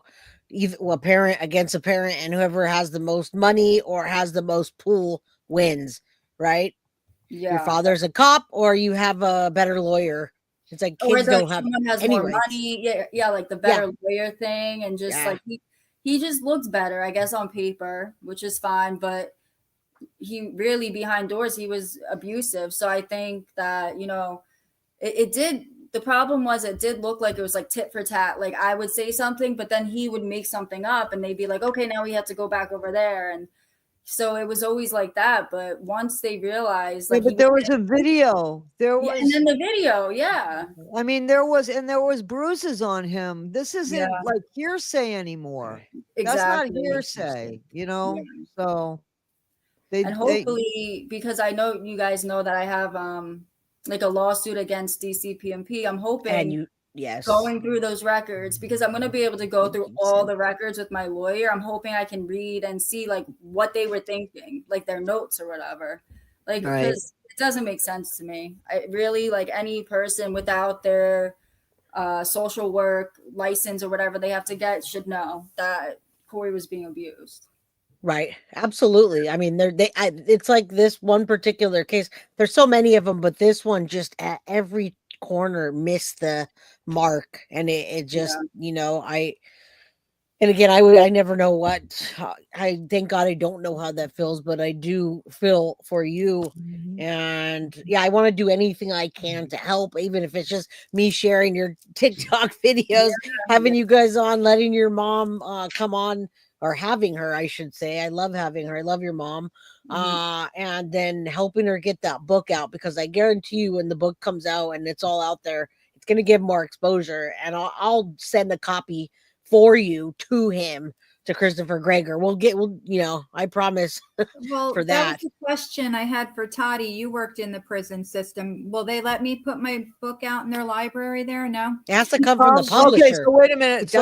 either a parent against a parent, and whoever has the most money or has the most pool wins, right? Yeah. Your father's a cop, or you have a better lawyer. It's like kids don't have any more rights. Money. Yeah, like the better lawyer thing, and just like he just looks better, I guess, on paper, which is fine, but he really behind doors he was abusive. So I think that it did. The problem was it did look like it was like tit for tat. Like I would say something, but then he would make something up and they'd be like, okay, now we have to go back over there. And so it was always like that. But once they realized, but there was a video. And then the video, I mean, there was bruises on him. This isn't like hearsay anymore. Exactly. That's not hearsay, So And hopefully, because I know you guys know that I have like a lawsuit against DCPMP, I'm hoping going through those records, because I'm going to be able to go through all the records with my lawyer. I'm hoping I can read and see like what they were thinking, like their notes or whatever, like because it doesn't make sense to me. I really, like, any person without their social work license or whatever they have to get should know that Corey was being abused. Right. Absolutely. I mean, it's like this one particular case. There's so many of them, but this one just at every corner missed the mark, and it just, and again, I never know what. I thank God I don't know how that feels, but I do feel for you. And I want to do anything I can to help, even if it's just me sharing your TikTok videos, having you guys on, letting your mom come on, or having her, I should say. I love having her. I love your mom. And then helping her get that book out, because I guarantee you when the book comes out and it's all out there, it's going to give more exposure. And I'll send a copy for you to him, to Christopher Gregor. I promise. Well, for that was the question I had for Toddy. You worked in the prison system. Will they let me put my book out in their library there? No, it has to come from the publisher. Okay, so wait a minute.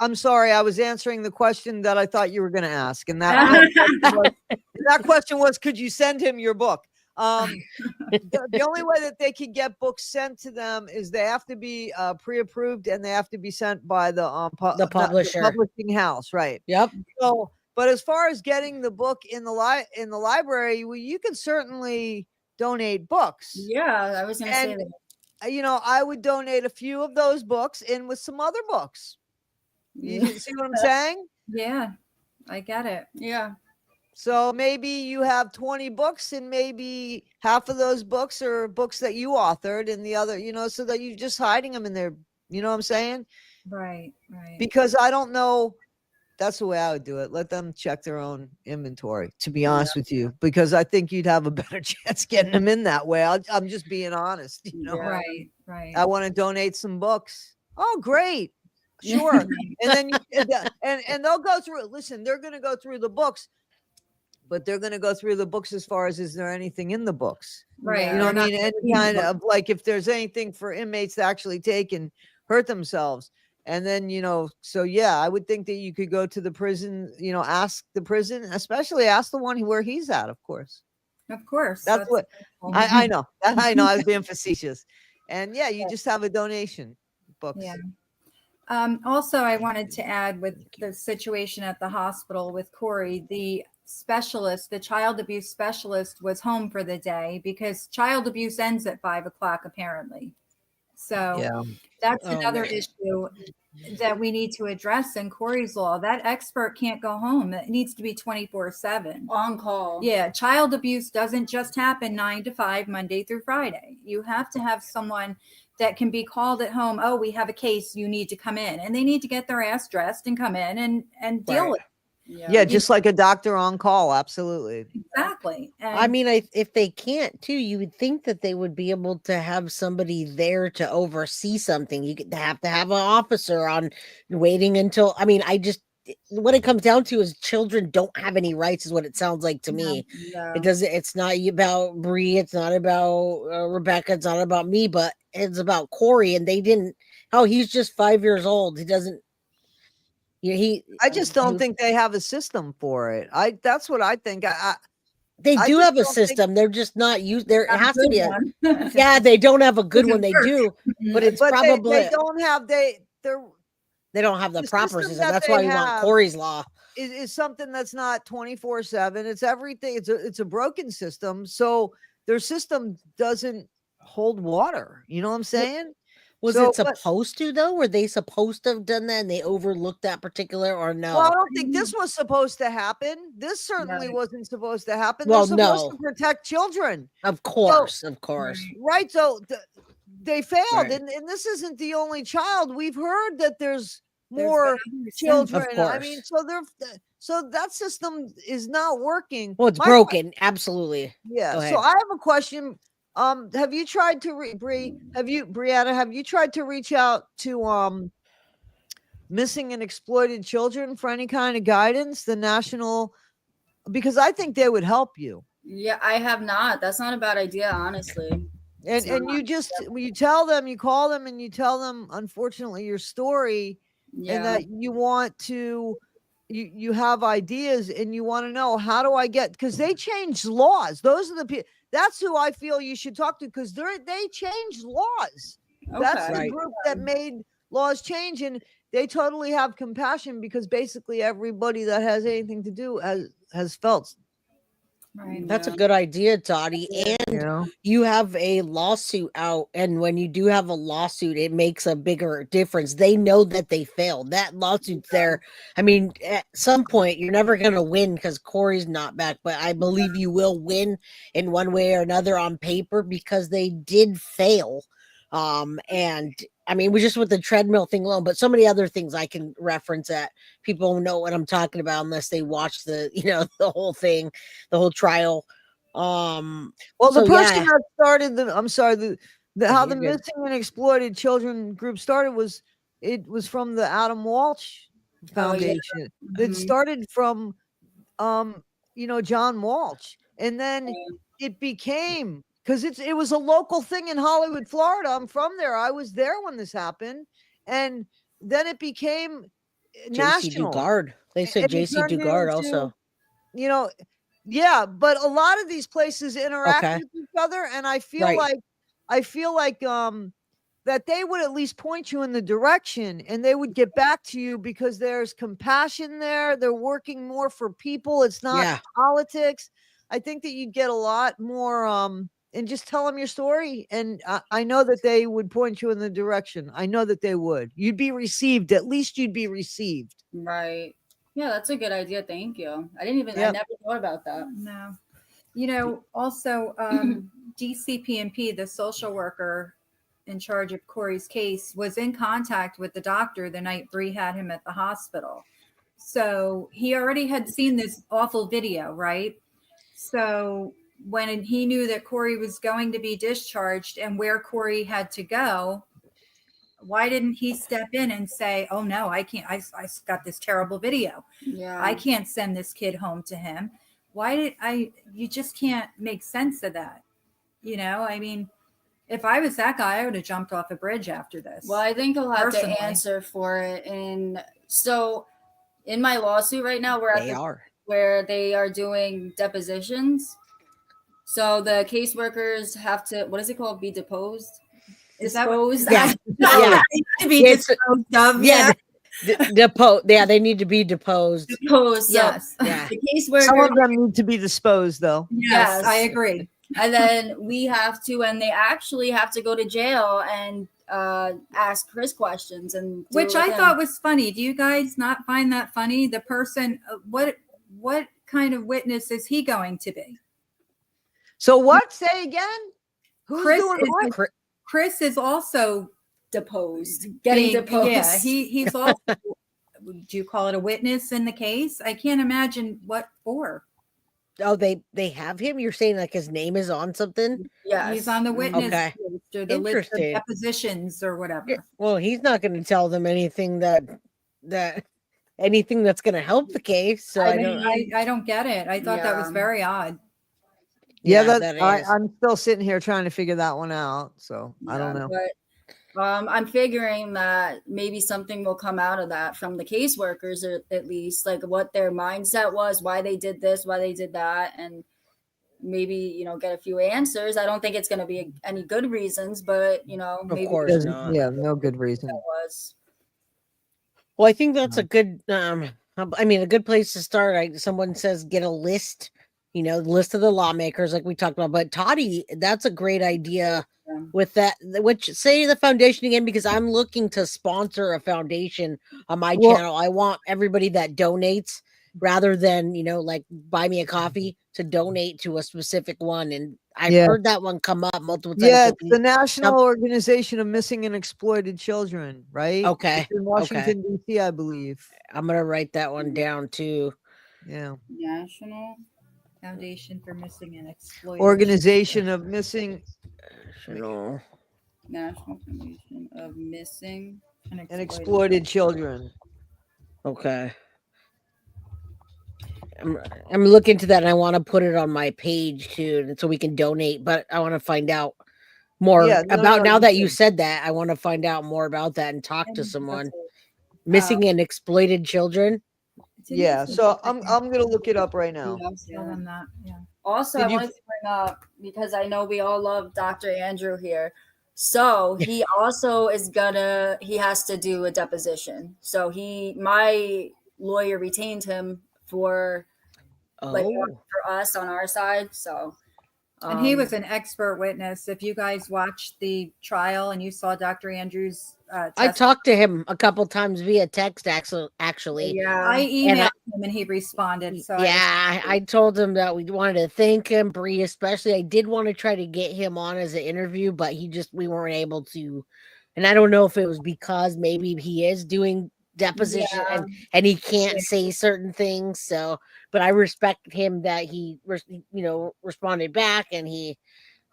I'm sorry, I was answering the question that I thought you were going to ask, and that question was, could you send him your book? The only way that they can get books sent to them is they have to be pre-approved, and they have to be sent by the publisher, the publishing house, right? Yep. So, but as far as getting the book in the library, well, you can certainly donate books. Yeah, I was going to say that. I would donate a few of those books in with some other books. You see what I'm saying? Yeah, I get it. Yeah. So maybe you have 20 books, and maybe half of those books are books that you authored, and the other, so that you're just hiding them in there. You know what I'm saying? Right. Because I don't know. That's the way I would do it. Let them check their own inventory, to be honest with you, because I think you'd have a better chance getting them in that way. I'm just being honest. Right. I want to donate some books. Oh, great. Sure. And then and they'll go through it. Listen, they're going to go through the books. But they're going to go through the books as far as, is there anything in the books? Right. You know what I mean? Any kind of, like, if there's anything for inmates to actually take and hurt themselves. And then, so I would think that you could go to the prison, ask the prison, especially ask the one where he's at, of course. Of course. That's what I know. I know I was being facetious. And you just have a donation books. Yeah. Also, I wanted to add, with the situation at the hospital with Corey, the child abuse specialist was home for the day because child abuse ends at 5:00 apparently. So that's another issue that we need to address in Corey's law. That expert can't go home. It needs to be 24/7 on call. Yeah. Child abuse doesn't just happen 9 to 5, Monday through Friday. You have to have someone that can be called at home. Oh, we have a case. You need to come in, and they need to get their ass dressed and come in and deal with it. Yeah, just like a doctor on call. Absolutely. Exactly. And I mean, if they can't too, you would think that they would be able to have somebody there to oversee something. You could have to have an officer on waiting until, what it comes down to is children don't have any rights, is what it sounds like to me. No. It's not about Bree. It's not about Rebecca. It's not about me, but it's about Corey. And he's just 5 years old. He doesn't, I just don't think they have a system for it. That's what I think. They do have a system. They're just not used. There has to be a. They don't have a good one. They do, but it's probably they don't have they don't have the proper system. That's why we want Corey's law. Is something that's not 24/7. It's everything. It's a broken system. So their system doesn't hold water. You know what I'm saying? Was it supposed to, though? Were they supposed to have done that and they overlooked that particular, or no? Well, I don't think this was supposed to happen. This certainly wasn't supposed to happen. Well, They're supposed to protect children. Of course. Right. So they failed. Right. And this isn't the only child. We've heard that there's more children. Of course. I mean, so that system is not working. Well, it's broken. Absolutely. Yeah. So I have a question. Have you tried to Breanna, have you tried to reach out to missing and exploited children for any kind of guidance? The National because I think they would help you. Yeah, I have not. That's not a bad idea, honestly. And you tell them, you call them and you tell them, unfortunately, your story, and that you want to, you have ideas and you want to know, how do I get, because they changed laws. Those are the people, that's who I feel you should talk to, because they changed laws. That's the group that made laws change, and they totally have compassion, because basically everybody that has anything to do has felt. Right. That's a good idea, Dottie. And you have a lawsuit out, and when you do have a lawsuit, it makes a bigger difference. They know that they failed. That lawsuit's there. I mean, at some point, you're never going to win because Corey's not back, but I believe you will win in one way or another on paper, because they did fail. And I mean, we just with the treadmill thing alone, but so many other things I can reference that people know what I'm talking about unless they watch the, the whole thing, the whole trial. Well, the person that started how the missing and exploited children group started was from the Adam Walsh Foundation. It started from, John Walsh, and then it became, because it was a local thing in Hollywood, Florida. I'm from there. I was there when this happened, and then it became national. Dugard. They said JC Dugard also. Yeah, but a lot of these places interact with each other, and I feel like that they would at least point you in the direction, and they would get back to you, because there's compassion there. They're working more for people. It's not politics. I think that you'd get a lot more, and just tell them your story. And I know that they would point you in the direction. I know that they would. You'd be received. At least you'd be received. Right. Yeah, that's a good idea. Thank you. I never thought about that. No. Also, DCPMP, the social worker in charge of Corey's case, was in contact with the doctor the night Bree had him at the hospital. So he already had seen this awful video, right? So when he knew that Corey was going to be discharged and where Corey had to go, why didn't he step in and say, oh no, I can't, I got this terrible video. I can't send this kid home to him. You just can't make sense of that. I mean, if I was that guy, I would have jumped off a bridge after this. Well, I think I'll have to answer for it. And so in my lawsuit right now, where they are doing depositions. So the caseworkers have to, what is it called? Be deposed? Disposed? Yeah. To be disposed of. Yeah. Deposed. Yeah, they need to be deposed. Deposed. Yes. Yeah. The caseworker. Some of them need to be disposed, though. Yes, I agree. And then we have to, and they actually have to go to jail and ask Chris questions, and which I thought was funny. Do you guys not find that funny? The person, what kind of witness is he going to be? So what? Say again. Who's doing what? Chris is also deposed, getting deposed. Yeah, he's also. Do you call it a witness in the case? I can't imagine what for. Oh, they have him? You're saying like his name is on something? Yeah, he's on the witness list or the list of depositions or whatever. Yeah. Well, he's not going to tell them anything anything that's going to help the case. So I don't get it. I thought that was very odd. Yeah, I'm still sitting here trying to figure that one out. So I don't know. But I'm figuring that maybe something will come out of that from the caseworkers, or at least like what their mindset was, why they did this, why they did that, and maybe get a few answers. I don't think it's going to be any good reasons, but maybe of course not. Yeah, no good reason. Well, I think that's a good. A good place to start. Someone says get a list. List of the lawmakers, like we talked about. But Toddy, that's a great idea. With that, which say the foundation again, because I'm looking to sponsor a foundation on my channel. I want everybody that donates, rather than like buy me a coffee, to donate to a specific one. And I've heard that one come up multiple times. Yeah, it's the National Organization of Missing and Exploited Children, right? Okay, it's in Washington D.C., I believe. I'm gonna write that one down too. Yeah, National Foundation for Missing and Exploited Organization of Missing. National Foundation of Missing and Exploited Children. Okay. I'm looking into that, and I want to put it on my page too, so we can donate. But I want to find out more about now that you said that. I want to find out more about that and talk to someone. Missing and exploited children. Yeah, so I'm gonna look it up right now. Tell them that. Yeah. Also, I wanted to bring up, because I know we all love Dr. Andrew here. So he also he has to do a deposition. So my lawyer retained him for for us on our side. So and he was an expert witness. If you guys watched the trial and you saw Dr. Andrews, I talked to him a couple times via text. Actually, yeah, I emailed him and he responded. So yeah, I told him that we wanted to thank him, Bree, especially. I did want to try to get him on as an interview, but we weren't able to. And I don't know if it was because maybe he is doing deposition and he can't say certain things. So, but I respect him that he responded back, and he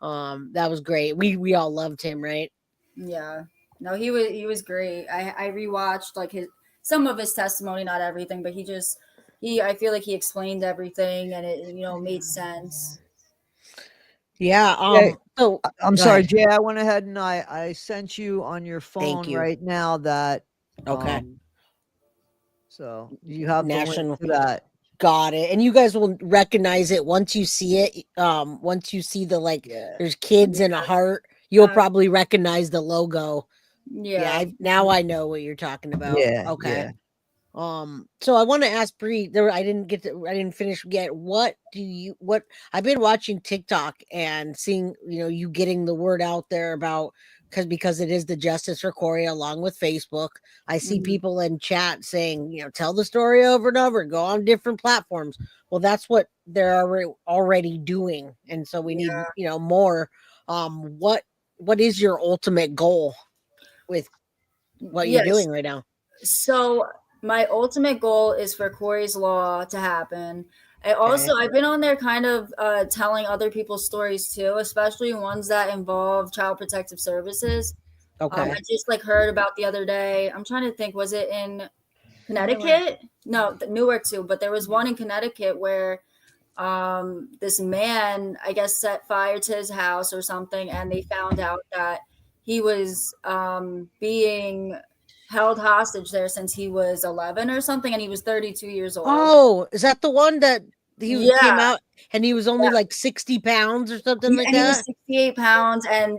that was great. We all loved him, right? Yeah. No, he was great. I rewatched like some of his testimony, not everything, but I feel like he explained everything, and it made sense. Yeah. So I'm sorry, Jay. I went ahead and I sent you on your phone right now that. Okay. So you have the link to that. Got it. And you guys will recognize it once you see it. Once you see the there's kids and a heart, you'll probably recognize the logo. Yeah. Now I know what you're talking about. Yeah. Okay. Yeah. So I want to ask Bree. I didn't finish yet. What I've been watching TikTok and seeing, you getting the word out there about because it is the Justice for Corey, along with Facebook. I see people in chat saying, tell the story over and over, go on different platforms. Well, that's what they're already doing, and so we need more. What is your ultimate goal with what you're doing right now? So my ultimate goal is for Corey's Law to happen. I've been on there kind of telling other people's stories too, especially ones that involve Child Protective Services. Okay. I just heard about the other day. I'm trying to think, was it in Connecticut? No, Newark too, but there was one in Connecticut where this man, I guess, set fire to his house or something, and they found out that he was being held hostage there since he was 11 or something, and he was 32 years old. Oh, is that the one that he came out and he was only 60 pounds or something like that? He was 68 pounds, and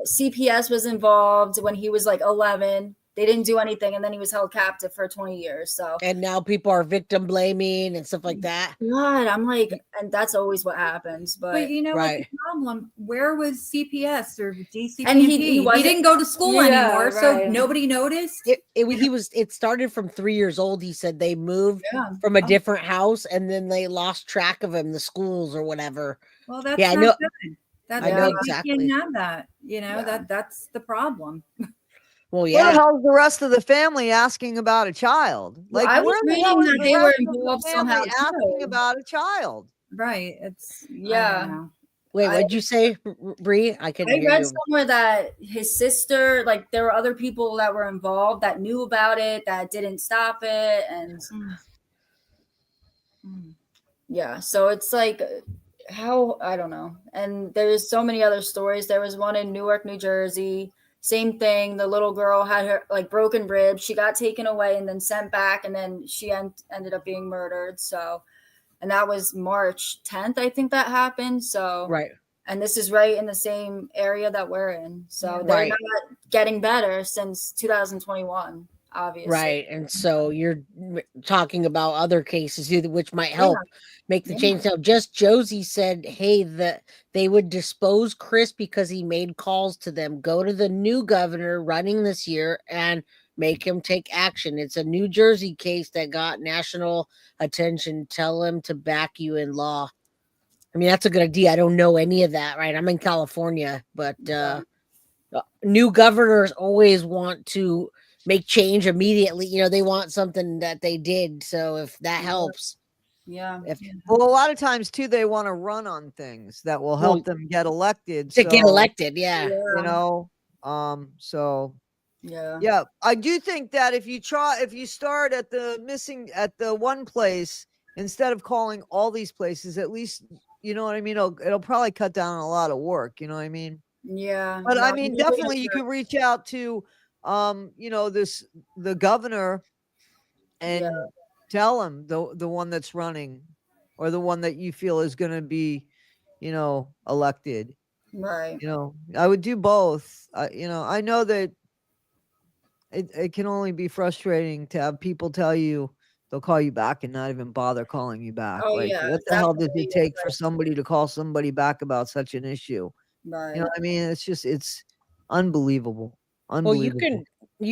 CPS was involved when he was 11. They didn't do anything, and then he was held captive for 20 years. So, and now people are victim blaming and stuff like that. God, I'm and that's always what happens. But you know what's the problem? Where was CPS or DCPP? And he didn't go to school anymore, so nobody noticed. It started from 3 years old. He said they moved from a different house, and then they lost track of him, the schools or whatever. Well, that's not good. I know exactly. We can't have that. That's the problem. Well, yeah. What the hell's the rest of the family asking about a child? I was reading that they were involved somehow asking about a child. Right. It's Wait, what'd you say, Bree? I read somewhere that his sister, there were other people that were involved that knew about it, that didn't stop it, and so it's how, I don't know. And there's so many other stories. There was one in Newark, New Jersey. Same thing. The little girl had her broken ribs. She got taken away and then sent back, and then she ended up being murdered. So, and that was March 10th, I think that happened. So, and this is right in the same area that we're in. So they're not getting better since 2021, obviously. Right. And so you're talking about other cases which might help make the change. Now, just Josie said, hey, that they would dispose Chris because he made calls to them. Go to the new governor running this year and make him take action. It's a New Jersey case that got national attention. Tell him to back you in law. I mean, that's a good idea. I don't know any of that, right? I'm in California, but new governors always want to make change immediately. They want something that they did. So if that helps. Yeah. Well, a lot of times too, they want to run on things that will help them get elected. Get elected. So I do think that if you start at the one place instead of calling all these places, at least, you know what I mean? It'll probably cut down on a lot of work. You know what I mean? Yeah. But no, I mean, definitely you can reach out to, the governor and tell him, the one that's running, or the one that you feel is going to be, elected. Right. I would do both. I know that it can only be frustrating to have people tell you they'll call you back and not even bother calling you back. Oh, Like, yeah, what the hell does definitely it take for somebody to call somebody back about such an issue? Right. You know what I mean? It's unbelievable. Well, you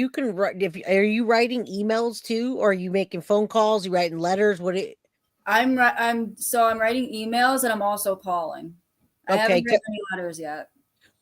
can write. Are you writing emails too, or are you making phone calls? You writing letters? I'm writing emails, and I'm also calling. I haven't written any letters yet.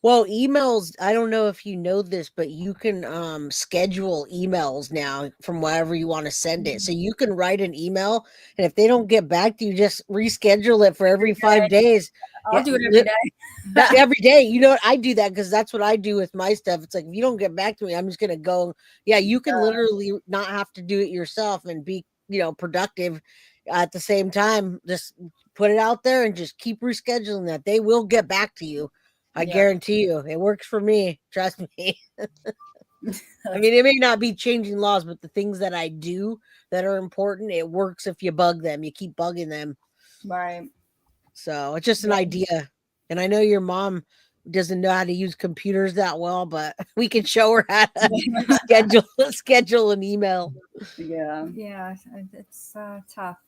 Well, emails, I don't know if you know this, but you can schedule emails now from wherever you want to send it. So you can write an email, and if they don't get back to you, just reschedule it for every 5 days. I'll do it every day. Every day. You know what? I do that because that's what I do with my stuff. It's like, if you don't get back to me, I'm just going to go. Yeah, you can literally not have to do it yourself and be, productive at the same time. Just put it out there and just keep rescheduling that. They will get back to you. I guarantee you, it works for me. Trust me. I mean, it may not be changing laws, but the things that I do that are important, it works if you bug them. You keep bugging them. Right. So it's just an idea. And I know your mom doesn't know how to use computers that well, but we can show her how to schedule an email. Yeah. Yeah, it's tough.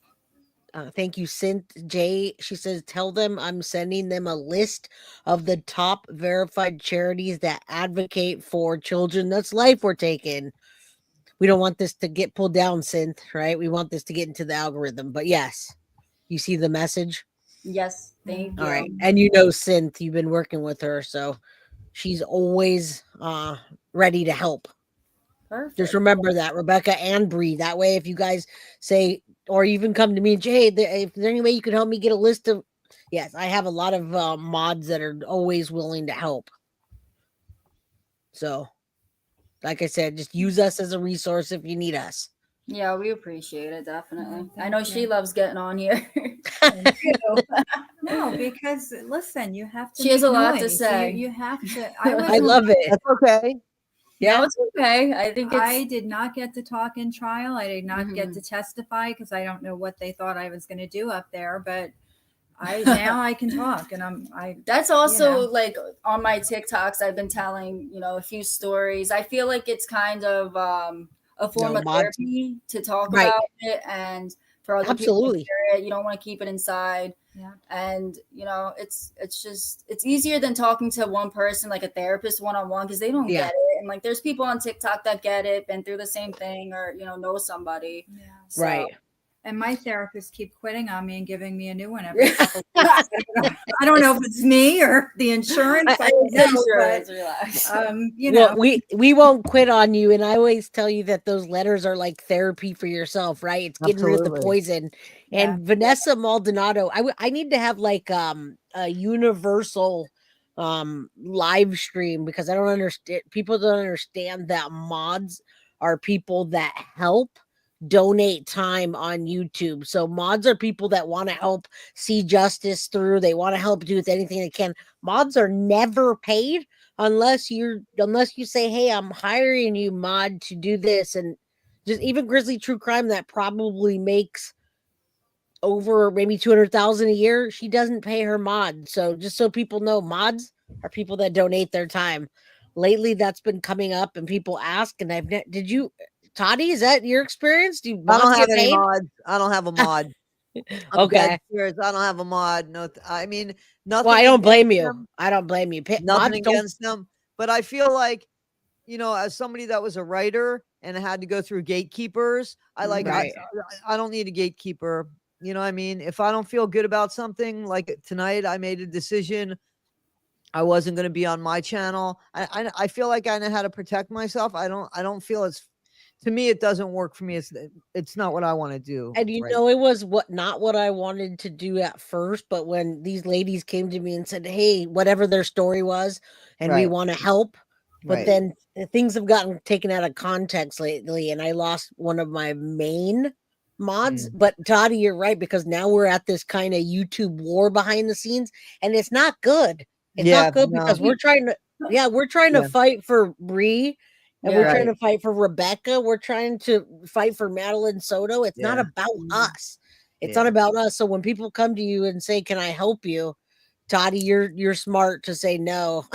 Thank you, Synth J. She says, tell them I'm sending them a list of the top verified charities that advocate for children that's life were taken. We don't want this to get pulled down, Synth, right? We want this to get into the algorithm. But yes, you see the message? Yes, thank you. All right. And Synth, you've been working with her, so she's always ready to help. Perfect. Just remember that, Rebecca and Bree. That way, if you guys say, or even come to me and say, hey, if there's any way you can help me get a list of, yes, I have a lot of mods that are always willing to help. So, like I said, just use us as a resource if you need us. Yeah, we appreciate it, definitely. I know she loves getting on here. No, because listen, you have to. She has a lot to say. You have to. I love it. That's okay. Yeah, no, it's okay. I think I did not get to talk in trial. I did not get to testify because I don't know what they thought I was going to do up there. But now I can talk, and That's also like on my TikToks. I've been telling a few stories. I feel like it's kind of a form of therapy to talk about it, and for other people to hear it. You don't want to keep it inside. Yeah. And it's easier than talking to one person, like a therapist one-on-one, because they don't get it. And like there's people on TikTok that get it, been through the same thing, or know somebody. Yeah. So. Right. And my therapists keep quitting on me and giving me a new one every couple of weeks. I don't know if it's me or the insurance. I don't know, but, relax. Well, we won't quit on you. And I always tell you that those letters are like therapy for yourself, right? It's getting rid of the poison. Yeah. And Vanessa Maldonado, I need to have like a universal live stream, because I don't understand. People don't understand that mods are people that help donate time on YouTube. So mods are people that want to help see justice through. They want to help do with anything they can. Mods are never paid unless you say, hey, I'm hiring you, mod, to do this. And just even Grizzly True Crime, that probably makes over maybe 200,000 a year, she doesn't pay her mod. So just so people know, mods are people that donate their time. Lately that's been coming up and people ask, and Toddy, is that your experience? Do I don't have any mods. I don't have a mod. Okay. Serious. I don't have a mod. No, I mean, nothing. Well, I don't blame you. I don't blame you. Nothing against them. But I feel like, as somebody that was a writer and had to go through gatekeepers, I don't need a gatekeeper. You know what I mean? If I don't feel good about something, like tonight, I made a decision. I wasn't going to be on my channel. I feel like I know how to protect myself. I don't feel to me, it doesn't work for me. It's not what I want to do. And it was not what I wanted to do at first. But when these ladies came to me and said, hey, whatever their story was, and we want to help, but then things have gotten taken out of context lately, and I lost one of my main mods. But Toddy, you're right, because now we're at this kind of YouTube war behind the scenes, and it's not good. It's not good because we're trying to fight for Bree, and we're trying to fight for Rebecca. We're trying to fight for Madeline Soto. It's not about us. It's not about us. So when people come to you and say, "Can I help you?" Toddy, you're smart to say no.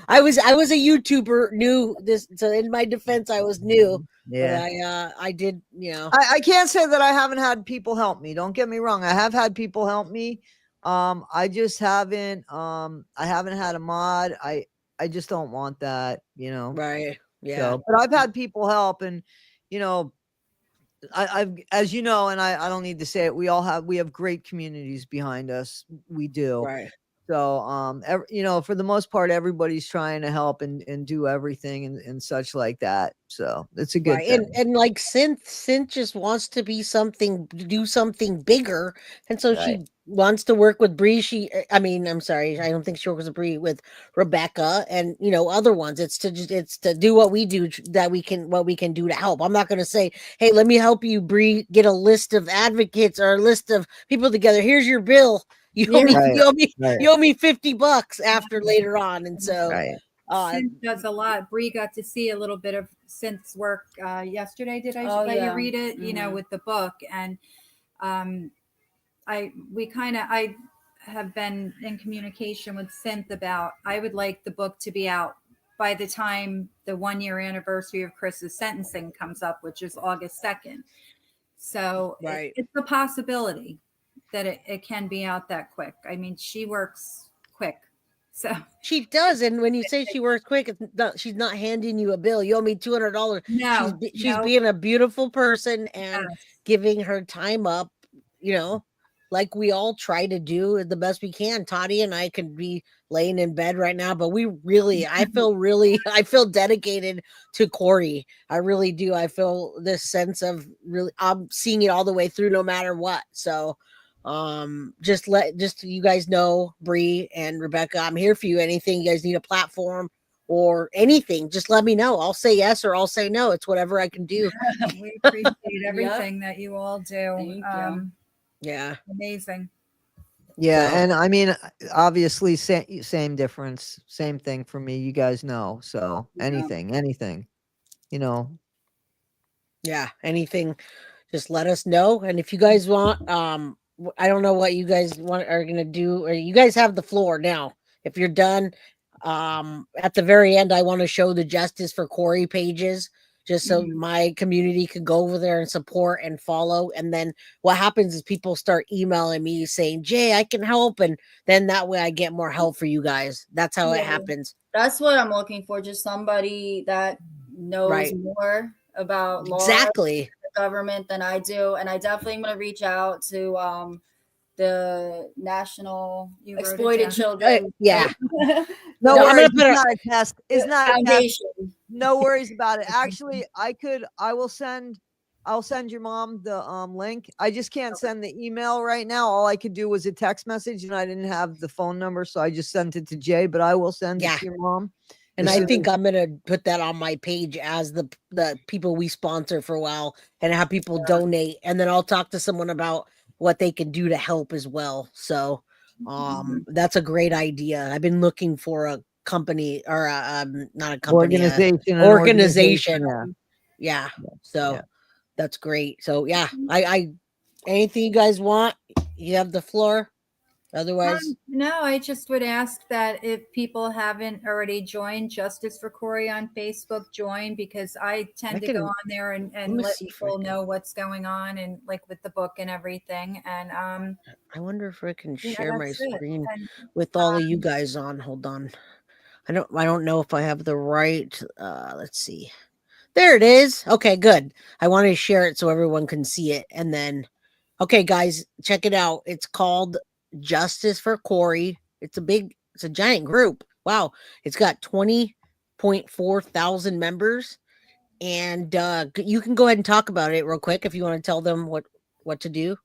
I was a YouTuber, new this. So in my defense, I was new. Yeah, but I did. I can't say that I haven't had people help me. Don't get me wrong. I have had people help me. I just haven't. I haven't had a mod. I just don't want that. Right. Yeah. So, but I've had people help, and I've, as you know, and I don't need to say it. We have great communities behind us. We do. Right. So, for the most part, everybody's trying to help and do everything and such like that. So it's a good thing. And like Synth just wants to do something bigger, and so she wants to work with Bree. I'm sorry, I don't think she works with Bree, with Rebecca and other ones. It's to do what we do, what we can do to help. I'm not going to say, hey, let me help you, Bree, get a list of advocates or a list of people together. Here's your bill. You owe me $50 after later on, and so Synth does a lot. Bree got to see a little bit of Synth's work yesterday. Did I let you read it? Mm-hmm. With the book, and I have been in communication with Synth about I would like the book to be out by the time the 1-year anniversary of Chris's sentencing comes up, which is August 2nd. So it's a possibility that it can be out that quick. I mean, she works quick. So she does, and when you say she works quick, she's not handing you a bill. You owe me $200. No, she's being a beautiful person and giving her time up. Like we all try to do the best we can. Toddy and I could be laying in bed right now, but I feel dedicated to Corey. I really do. I feel this sense of really, I'm seeing it all the way through, no matter what. So. Just you guys know, Bree and Rebecca, I'm here for you. Anything you guys need, a platform or anything, just let me know. I'll say yes or I'll say no. It's whatever I can do. We appreciate everything that you all do. Thank you. Yeah, amazing. Yeah, and I mean, obviously, same difference, same thing for me. You guys know, so anything, Yeah, anything. Just let us know, and if you guys want, I don't know what you guys are gonna do, or you guys have the floor now. If you're done, at the very end, I want to show the Justice for Corey pages, just so my community could go over there and support and follow. And then what happens is people start emailing me saying, Jay, I can help, and then that way I get more help for you guys. That's how it happens. That's what I'm looking for, just somebody that knows more about law, exactly, government than I do. And I definitely am going to reach out to the National Exploited Children. Yeah. No, I'm gonna put not a test. It's not foundation. A test. No worries about it. Actually, I'll send your mom the link. I just can't send the email right now. All I could do was a text message, and I didn't have the phone number, so I just sent it to Jay, but I will send it to your mom. And I think I'm gonna put that on my page as the people we sponsor for a while, and have people donate, and then I'll talk to someone about what they can do to help as well. So that's a great idea. I've been looking for a company, or not a company, organization. Yeah. So that's great. So I anything you guys want, you have the floor. Otherwise, no, I just would ask that if people haven't already joined Justice for Corey on Facebook, join, because I tend to go on there and let people know what's going on, and like with the book and everything. And I wonder if I can share my screen with all of you guys on. Hold on. I don't know if I have the right. Let's see. There it is. Okay, good. I want to share it so everyone can see it, and then. Okay, guys, check it out. It's called Justice for Corey. It's a giant group. Wow. It's got 20.4 thousand members. And you can go ahead and talk about it real quick if you want to tell them what to do.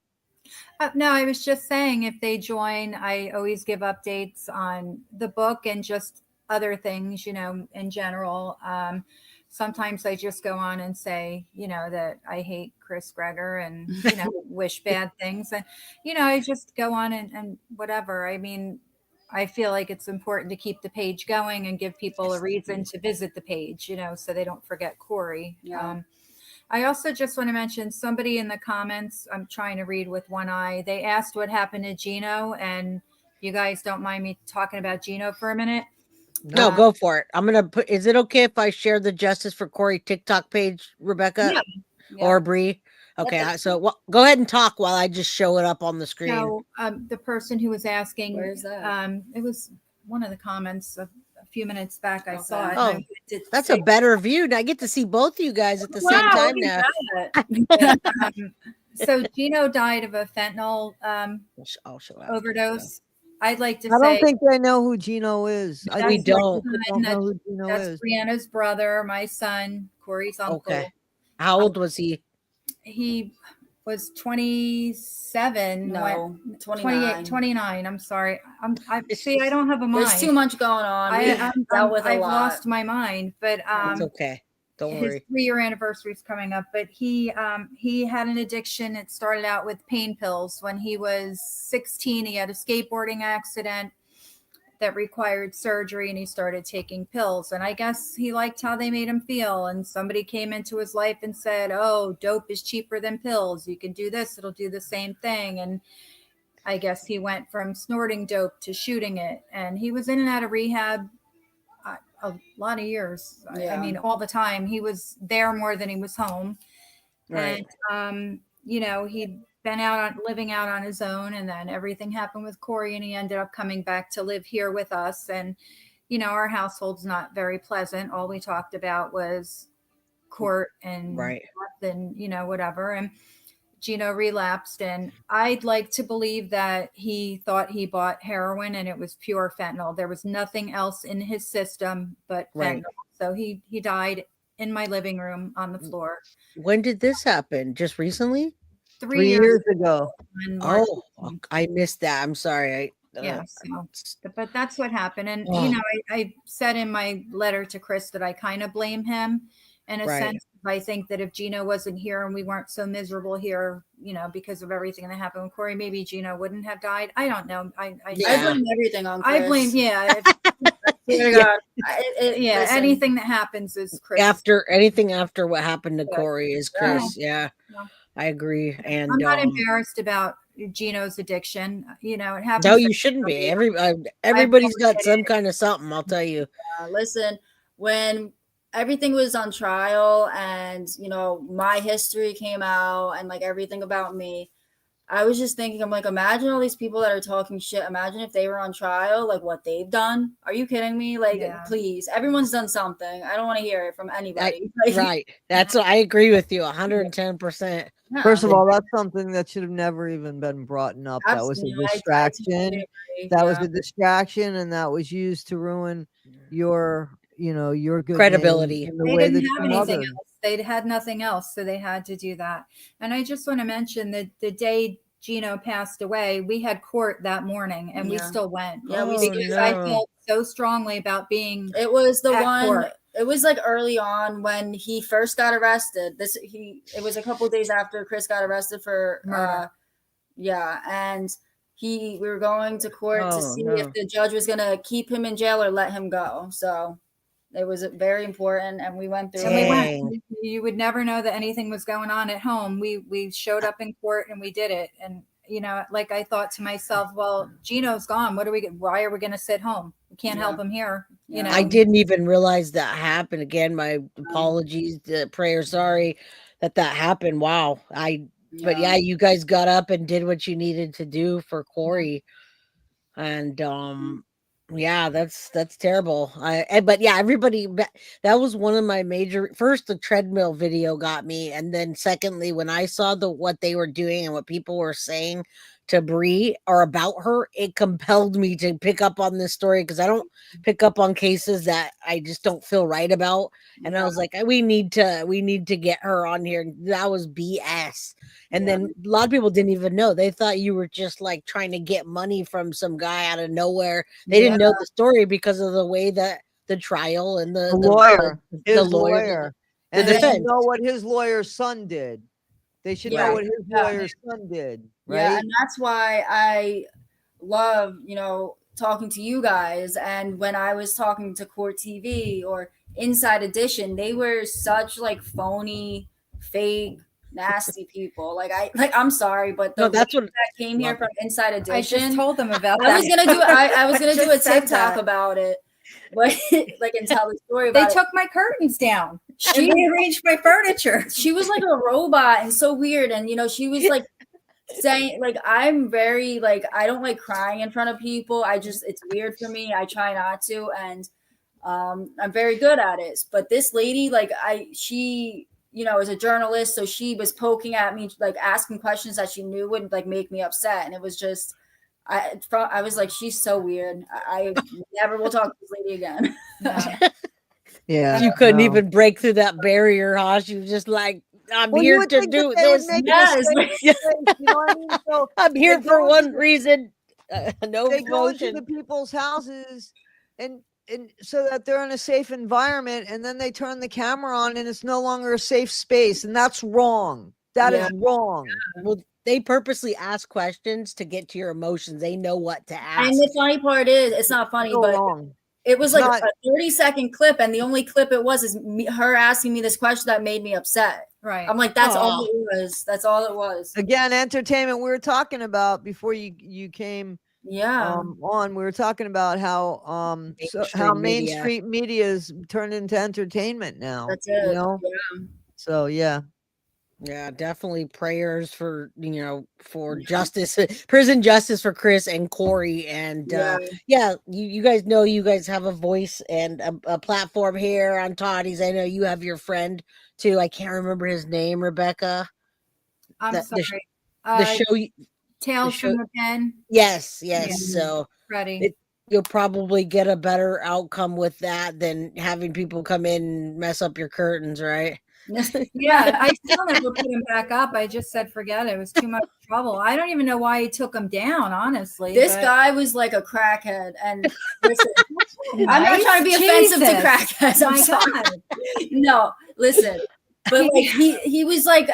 No, I was just saying, if they join, I always give updates on the book and just other things, in general. sometimes I just go on and say, that I hate Chris Gregor and, wish bad things. And, I just go on and whatever. I mean, I feel like it's important to keep the page going and give people a reason to visit the page, so they don't forget Corey. Yeah. I also just want to mention somebody in the comments, I'm trying to read with one eye. They asked what happened to Gino, and you guys don't mind me talking about Gino for a minute? No, go for it. I'm going to put, is it okay if I share the Justice for Corey TikTok page, Rebecca? Yeah. Or Bree? Okay, so go ahead and talk while I just show it up on the screen. So the person who was asking, where is that? It was one of the comments a few minutes back. I saw it. Oh, that's a better view. Now I get to see both of you guys at the same time now. So Gino died of a fentanyl overdose. I'd like to say. I don't think they know who Gino is. We don't know who Gino is. That's Breanna's brother, my son, Corey's uncle. Okay. How old was he? He was 27. No, 29. 29. I'm sorry. I don't have a mind. There's too much going on. I've lost my mind, but it's okay. Don't worry. His 3-year anniversary is coming up, but he had an addiction. It started out with pain pills. When he was 16, he had a skateboarding accident that required surgery, and he started taking pills. And I guess he liked how they made him feel. And somebody came into his life and said, "Oh, dope is cheaper than pills. You can do this. It'll do the same thing." And I guess he went from snorting dope to shooting it. And he was in and out of rehab a lot of years. Yeah. I mean, all the time. He was there more than he was home. Right. And, he'd been living out on his own, and then everything happened with Corey, and he ended up coming back to live here with us. And, our household's not very pleasant. All we talked about was court and whatever. And Gino relapsed, and I'd like to believe that he thought he bought heroin and it was pure fentanyl. There was nothing else in his system but fentanyl. Right. So he died in my living room on the floor. When did this happen? Just recently? 3 years ago. Oh, I missed that. I'm sorry. But that's what happened. And, I said in my letter to Chris that I kind of blame him in a sense. I think that if Gino wasn't here and we weren't so miserable here, because of everything that happened with Corey, maybe Gino wouldn't have died. I don't know. I blame everything on Chris. I blame, anything that happens is Chris. Anything after what happened to Corey is Chris. Yeah. I agree. And I'm not embarrassed about Gino's addiction. It happens. No, you shouldn't be. Everybody's got some kind of something, I'll tell you. Listen, when everything was on trial and, my history came out and like everything about me, I was just thinking, I'm like, imagine all these people that are talking shit. Imagine if they were on trial, like what they've done. Are you kidding me? Like, please, everyone's done something. I don't want to hear it from anybody. Right. That's what I agree with you 110%. Yeah. First of all, that's something that should have never even been brought up. Absolutely. That was a distraction. That was a distraction, and that was used to ruin your good credibility. They didn't have anything else. They had nothing else, so they had to do that. And I just want to mention that the day Gino passed away, we had court that morning, and we still went. Yeah, I felt so strongly about being. It was the one. Court. It was like early on when he first got arrested. It was a couple of days after Chris got arrested for murder. And we were going to court to see if the judge was going to keep him in jail or let him go. So it was very important, and we went through. And you would never know that anything was going on at home. We showed up in court and we did it. And like I thought to myself, well, Gino's gone. Why are we going to sit home? We can't help him here. I didn't even realize that happened. Again, my apologies, prayer. Sorry that happened. Wow. But you guys got up and did what you needed to do for Corey. And, that's terrible. Everybody, that was one of my major. First, the treadmill video got me, and then secondly, when I saw what they were doing and what people were saying to Bree or about her, it compelled me to pick up on this story, because I don't pick up on cases that I just don't feel right about. And I was like, we need to get her on here. That was BS. And then a lot of people didn't even know. They thought you were just like trying to get money from some guy out of nowhere. They didn't know the story because of the way that the trial and the lawyer, the his lawyer. lawyer. And they should know what his lawyer's son did. They should know what his lawyer's son did, right? Yeah, and that's why I love, talking to you guys. And when I was talking to Court TV or Inside Edition, they were such like phony, fake, nasty people. I'm sorry, but that's what that came here from Inside Edition. I just told them about that. I was gonna do a TikTok about it, but and tell the story about They took my curtains down. She rearranged my furniture. She was like a robot and so weird. And she was like saying I'm very I don't like crying in front of people. It's weird for me. I try not to, and I'm very good at it. But this lady, she is a journalist, so she was poking at me, asking questions that she knew would make me upset, and it was just. I was like, she's so weird. I never will talk to this lady again. Yeah, you couldn't even break through that barrier, huh? She was just like, I'm here to do this. Yes. You know what I mean? So I'm here for one reason. No they go into emotion. the people's houses and so that they're in a safe environment, and then they turn the camera on and it's no longer a safe space, and that's wrong. That is wrong. Well, they purposely ask questions to get to your emotions. They know what to ask. And the funny part is, it's not funny, but it was a 30-second clip, and the only clip it was is her asking me this question that made me upset. Right. I'm like, that's all it was. That's all it was. Again, entertainment. We were talking about before you came on. We were talking about how mainstream media is turned into entertainment now. That's it. So yeah, definitely prayers for for justice, prison justice for Chris and Corey, and you guys know you guys have a voice and a platform here on Toddy's. I know you have your friend too. I can't remember his name, Rebecca. I'm sorry. The show Tales from the Pen. Yes. Yeah. So Freddie. You'll probably get a better outcome with that than having people come in and mess up your curtains, right? Yeah, I still never put him back up. I just said forget it. It was too much trouble. I don't even know why he took him down, honestly. This guy was like a crackhead. And listen, I'm not trying to be offensive to crackheads. I'm sorry. No, listen. But he was like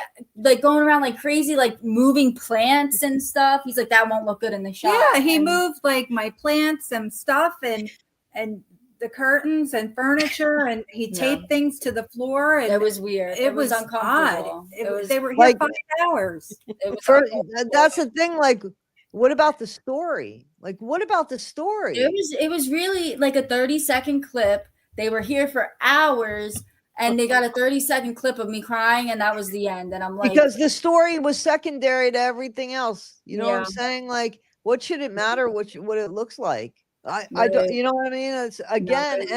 going around like crazy, like moving plants and stuff. He's like, that won't look good in the shot. Yeah, he moved like my plants and stuff and the curtains and furniture, and he taped things to the floor. And it was weird. It was uncomfortable. They were here 5 hours. That's the thing. What about the story? What about the story? It was really like a 30-second clip. They were here for hours. And they got a 30-second clip of me crying, and that was the end. And I'm like, because the story was secondary to everything else. You know what I'm saying? What should it matter? What it looks like? I don't. You know what I mean? It's again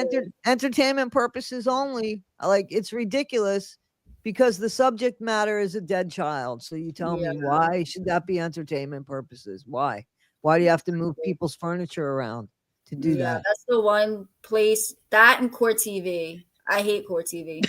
entertainment purposes only. It's ridiculous because the subject matter is a dead child. So you tell me, why should that be entertainment purposes? Why? Why do you have to move people's furniture around to do that? That's the one place, that and Court TV. I hate Court TV.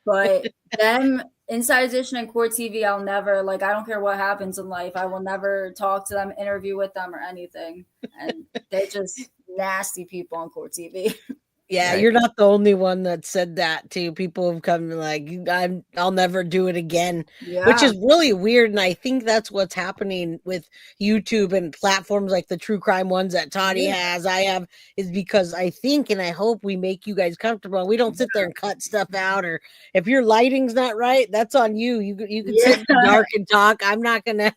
But them, Inside Edition and Court TV, I'll never, I don't care what happens in life. I will never talk to them, interview with them or anything. And they're just nasty people on Court TV. Yeah, you're not the only one that said that too. People have come I'll never do it again, which is really weird. And I think that's what's happening with YouTube and platforms like the true crime ones that Toddy has, I have, is because I think and I hope we make you guys comfortable. We don't sit there and cut stuff out, or if your lighting's not right, that's on you. You can sit in the dark and talk. I'm not gonna,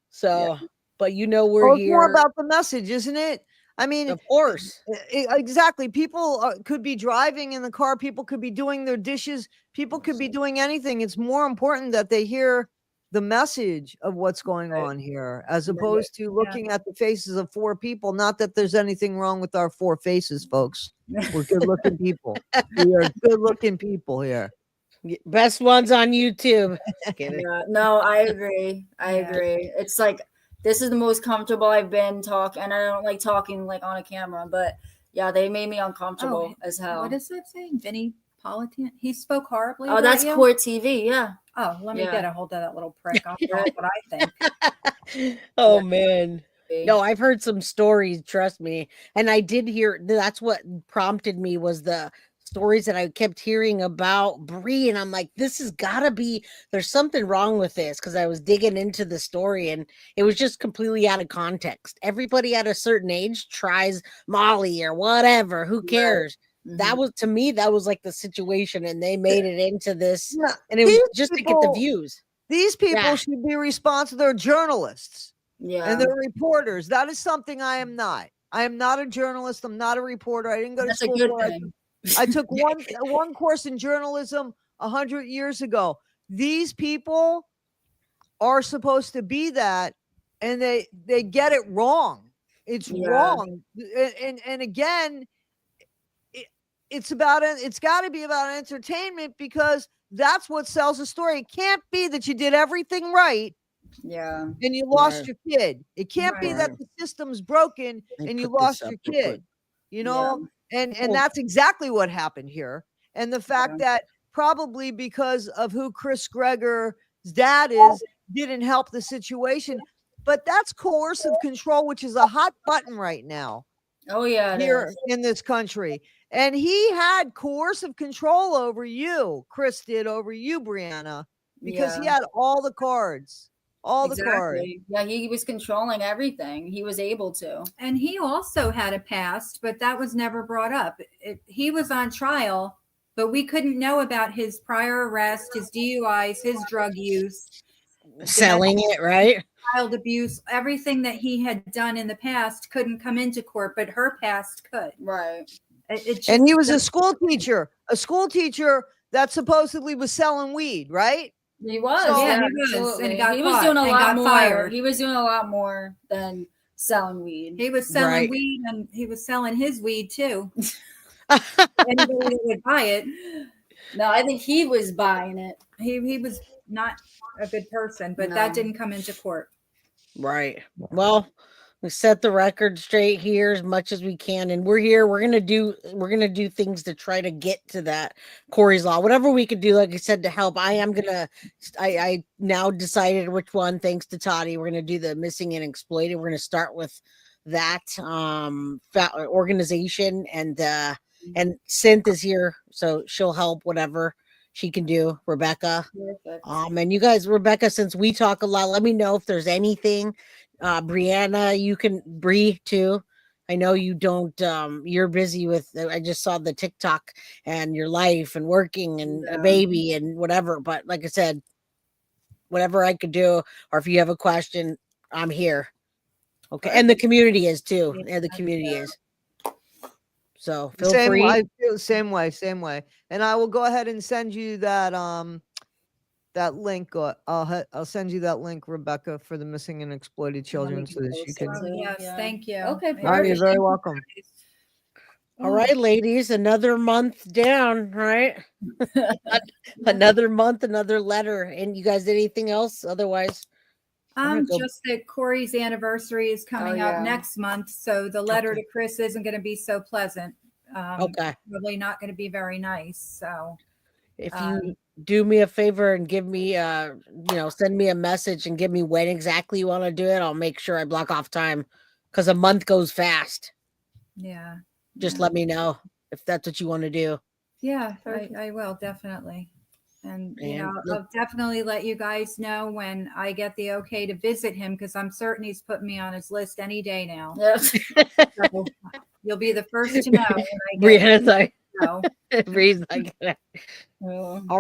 So, but we're here. It's more about the message, isn't it? I mean, of course, exactly. People could be driving in the car. People could be doing their dishes. People could be doing anything. It's more important that they hear the message of what's going on here, as opposed to looking at the faces of 4 people. Not that there's anything wrong with our 4 faces, folks. We're good-looking people. We are good-looking people here. Best ones on YouTube. No, I agree. I agree. It's this is the most comfortable I've been talking, and I don't like talking on a camera, but they made me uncomfortable as hell. What is that saying? Vinny Politan? He spoke horribly. Oh, that's Court TV. Yeah. Oh, let me get a hold of that little prick. I'll tell what I think. Oh man. No, I've heard some stories, trust me. And I did hear, that's what prompted me, was the stories that I kept hearing about Bree. And I'm like, this has got to be, there's something wrong with this, because I was digging into the story and it was just completely out of context. Everybody at a certain age tries Molly or whatever. Who cares? Right. That was, to me, that was like the situation. And they made it into this. Yeah. And it was just to get the views. These people should be responsible. They're journalists. Yeah. And they're reporters. That is something I am not. I am not a journalist. I'm not a reporter. I didn't go to school. That's a good thing. I took one course in journalism 100 years ago. These people are supposed to be that, and they get it wrong. It's wrong. And again, it's got to be about entertainment, because that's what sells a story. It can't be that you did everything right. Yeah. And you lost your kid. It can't be that the system's broken and you lost your kid. You know? And that's exactly what happened here. And the fact that probably because of who Chris Gregor's dad is, didn't help the situation. But that's coercive control, which is a hot button right now. Oh, yeah. Here in this country. And he had coercive control over you. Chris did over you, Breanna, because he had all the cards. All the cards. Yeah, he was controlling everything. He was able to. And he also had a past, but that was never brought up. He was on trial, but we couldn't know about his prior arrest, his DUIs, his drug use, selling it, right? Child abuse, everything that he had done in the past couldn't come into court, but her past could. Right. And he was a school teacher that supposedly was selling weed, right? He was. So, yeah, he was. And he was doing a lot more. Fired. He was doing a lot more than selling weed. He was selling weed, and he was selling his weed too. Anybody that would buy it. No, I think he was buying it. He was not a good person, but that didn't come into court. Right. Well, we set the record straight here as much as we can, and we're here. We're gonna do things to try to get to that Corey's Law, whatever we could do. Like I said, to help. I now decided which one. Thanks to Toddy, we're gonna do the missing and exploited. We're gonna start with that organization, and Synth is here, so she'll help whatever she can do. Rebecca. Perfect. And you guys, Rebecca, since we talk a lot, let me know if there's anything. Breanna, you can Bree too. I know you don't, you're busy with, I just saw the TikTok and your life and working and a baby and whatever. But like I said, whatever I could do, or if you have a question, I'm here. Okay. And the community is too. And the community is. So feel free. Same way. And I will go ahead and send you that, that link. I'll send you that link, Rebecca, for the missing and exploited children, so that you can. Yes, thank you. Okay, You're very welcome. All right, ladies, another month down, right? Another month, another letter. And you guys did anything else? Otherwise, just that Corey's anniversary is coming up next month, so the letter to Chris isn't going to be so pleasant. Probably not going to be very nice. So, if you do me a favor and give me, send me a message and give me when exactly you want to do it, I'll make sure I block off time, because a month goes fast. Yeah. Just let me know if that's what you want to do. Yeah, I will definitely. And, I'll definitely let you guys know when I get the okay to visit him, because I'm certain he's putting me on his list any day now. Yes. So you'll be the first to know. Brianna's like, all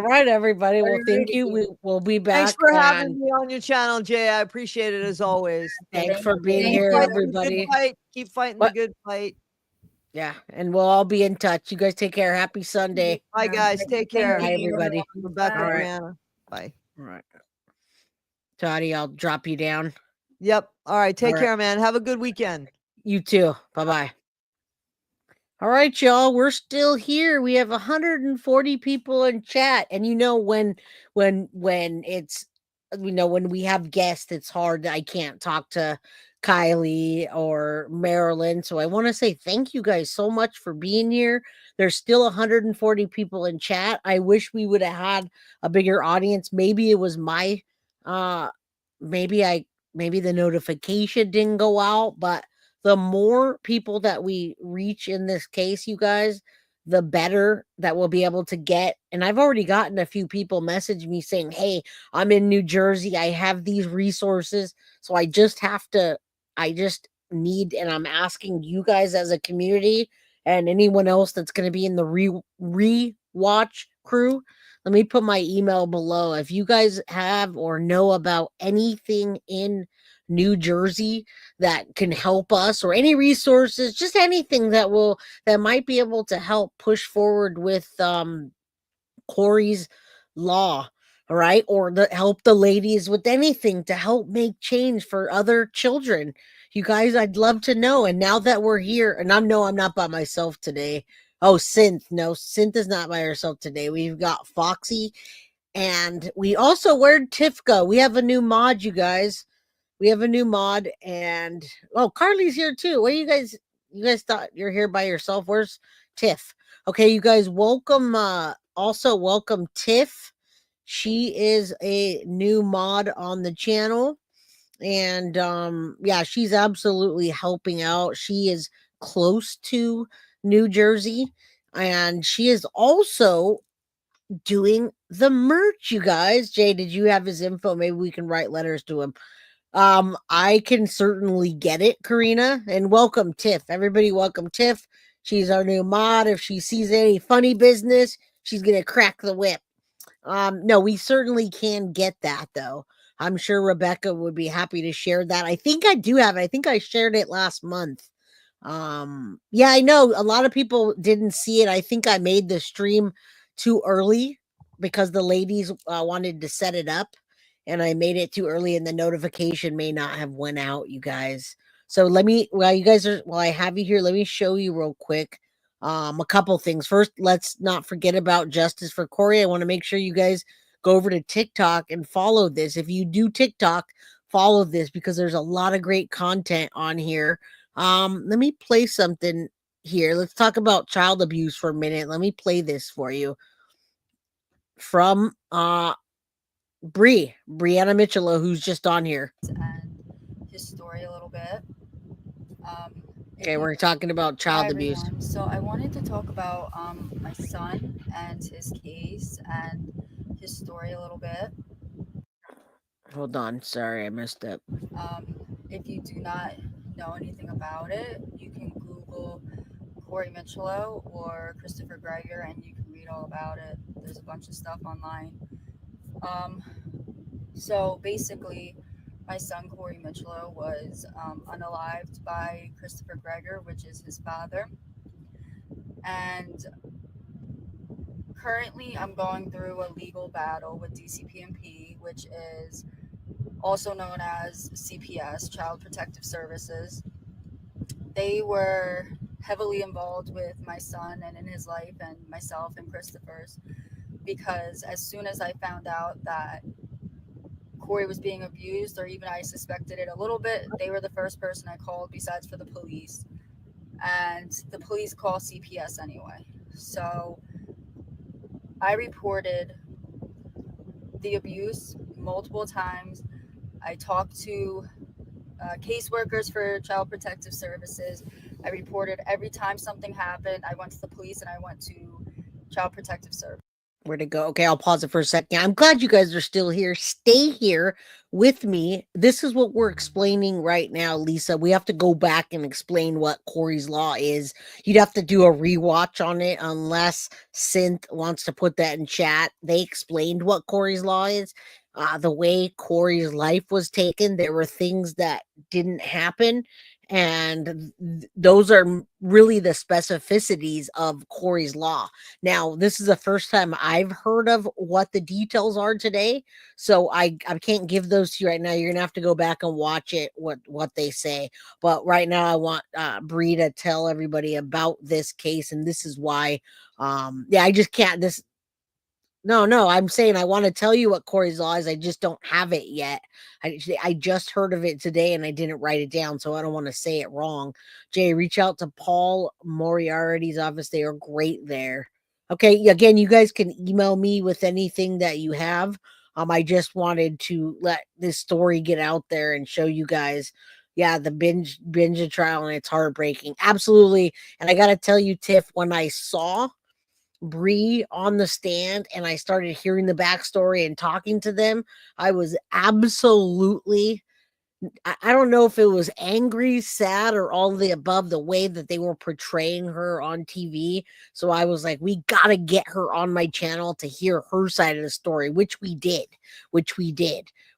right, everybody. Well, thank you. We'll be back. Thanks for having me on your channel, Jay. I appreciate it as always. Thanks for being here, everybody. Keep fighting the good fight. Yeah, and we'll all be in touch. You guys take care. Happy Sunday. Bye, guys. Take care. Bye, everybody. Rebecca, Breanna. Bye. All right. Toddy, I'll drop you down. Yep. All right. Take care, man. Have a good weekend. You too. Bye-bye. All right, y'all. We're still here. We have 140 people in chat. And when it's, when we have guests, it's hard. I can't talk to Kylie or Marilyn. So I want to say thank you guys so much for being here. There's still 140 people in chat. I wish we would have had a bigger audience. Maybe it was maybe I maybe the notification didn't go out, but the more people that we reach in this case, you guys, the better that we'll be able to get. And I've already gotten a few people message me saying, hey, I'm in New Jersey. I have these resources. So I just need, and I'm asking you guys as a community and anyone else that's going to be in the re-watch crew, let me put my email below. If you guys have or know about anything in New Jersey that can help us, or any resources, just anything that might be able to help push forward with Corey's law, all right, or help the ladies with anything to help make change for other children. You guys, I'd love to know. And now that we're here, and I'm not by myself today. Oh, Synth is not by herself today. We've got Foxy, and we also, where'd Tiff go? We have a new mod, you guys. We have a new mod, and Carly's here too. What do you guys thought you're here by yourself? Where's Tiff? Okay, you guys, welcome. Also welcome Tiff. She is a new mod on the channel, and yeah, she's absolutely helping out. She is close to New Jersey, and she is also doing the merch, you guys. Jay, did you have his info? Maybe we can write letters to him. I can certainly get it, Karina. And welcome Tiff. Everybody welcome Tiff. She's our new mod. If she sees any funny business, she's gonna crack the whip. No, we certainly can get that though. I'm sure Rebecca would be happy to share that. I think I do have it. I think I shared it last month. Yeah, I know a lot of people didn't see it. I think I made the stream too early because the ladies wanted to set it up, and I made it too early, and the notification may not have went out, you guys. So while I have you here, let me show you real quick a couple things. First, let's not forget about Justice for Corey. I want to make sure you guys go over to TikTok and follow this. If you do TikTok, follow this because there's a lot of great content on here. Let me play something here. Let's talk about child abuse for a minute. Let me play this for you from Breanna Micciolo, who's just on here. And his story a little bit. Okay, we're talking about child abuse. So I wanted to talk about my son and his case and his story a little bit. Hold on, sorry, I messed up. If you do not know anything about it, you can Google Corey Micciolo or Christopher Gregor and you can read all about it. There's a bunch of stuff online. So basically, my son Corey Micciolo was unalived by Christopher Gregor, which is his father. And currently I'm going through a legal battle with DCPMP, which is also known as CPS, Child Protective Services. They were heavily involved with my son and in his life and myself and Christopher's, because as soon as I found out that Corey was being abused, or even I suspected it a little bit, they were the first person I called besides for the police. And the police call CPS anyway. So I reported the abuse multiple times. I talked to caseworkers for Child Protective Services. I reported every time something happened. I went to the police and I went to Child Protective Services. Where to go? Okay, I'll pause it for a second. I'm glad you guys are still here. Stay here with me. This is what we're explaining right now, Lisa. We have to go back and explain what Corey's law is. You'd have to do a rewatch on it unless Synth wants to put that in chat. They explained what Corey's law is. The way Corey's life was taken, there were things that didn't happen. And those are really the specificities of Corey's law. Now, this is the first time I've heard of what the details are today. So I can't give those to you right now. You're going to have to go back and watch it, what they say. But right now I want Bree to tell everybody about this case. And this is why, yeah, I just can't, No, I'm saying I want to tell you what Corey's law is. I just don't have it yet. I just heard of it today and I didn't write it down, so I don't want to say it wrong. Jay, reach out to Paul Moriarty's office. They are great there. Okay, again, you guys can email me with anything that you have. I just wanted to let this story get out there and show you guys, yeah, the binge trial, and it's heartbreaking. Absolutely. And I got to tell you, Tiff, when I saw Bree on the stand and I started hearing the backstory and talking to them, I was absolutely, I don't know if it was angry, sad, or all of the above, the way that they were portraying her on TV. So I was like, we got to get her on my channel to hear her side of the story, which we did.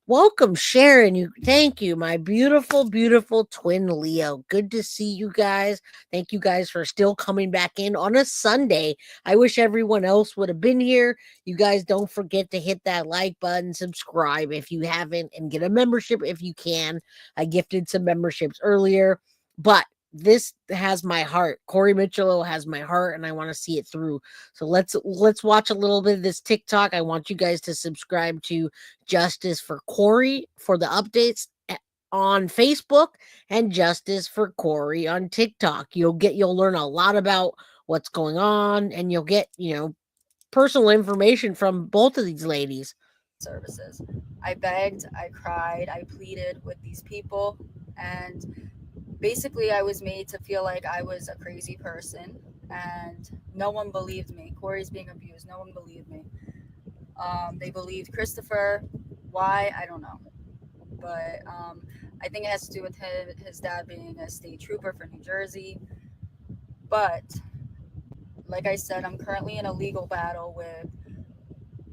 Welcome, Sharon. Thank you, my beautiful, beautiful twin Leo. Good to see you guys. Thank you guys for still coming back in on a Sunday. I wish everyone else would have been here. You guys don't forget to hit that like button, subscribe if you haven't, and get a membership if you can. I gifted some memberships earlier, but this has my heart. Corey Micciolo has my heart, and I want to see it through. So let's watch a little bit of this TikTok. I want you guys to subscribe to Justice for Corey for the updates on Facebook, and Justice for Corey on TikTok. You'll learn a lot about what's going on, and you'll get, personal information from both of these ladies. Services. I begged, I cried, I pleaded with these people, and basically I was made to feel like I was a crazy person, and no one believed me. Corey's being abused. No one believed me. They believed Christopher. Why? I don't know. But I think it has to do with his dad being a state trooper for New Jersey. But like I said, I'm currently in a legal battle with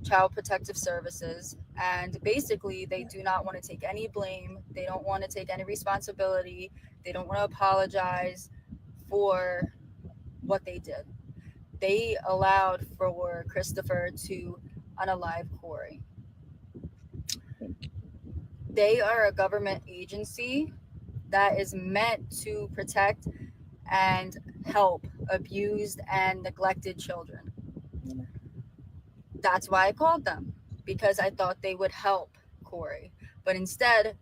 Child Protective Services, and basically they do not want to take any blame. They don't want to take any responsibility. They don't want to apologize for what they did. They allowed for Christopher to unalive Corey. They are a government agency that is meant to protect and help abused and neglected children. That's why I called them, because I thought they would help Corey. But instead,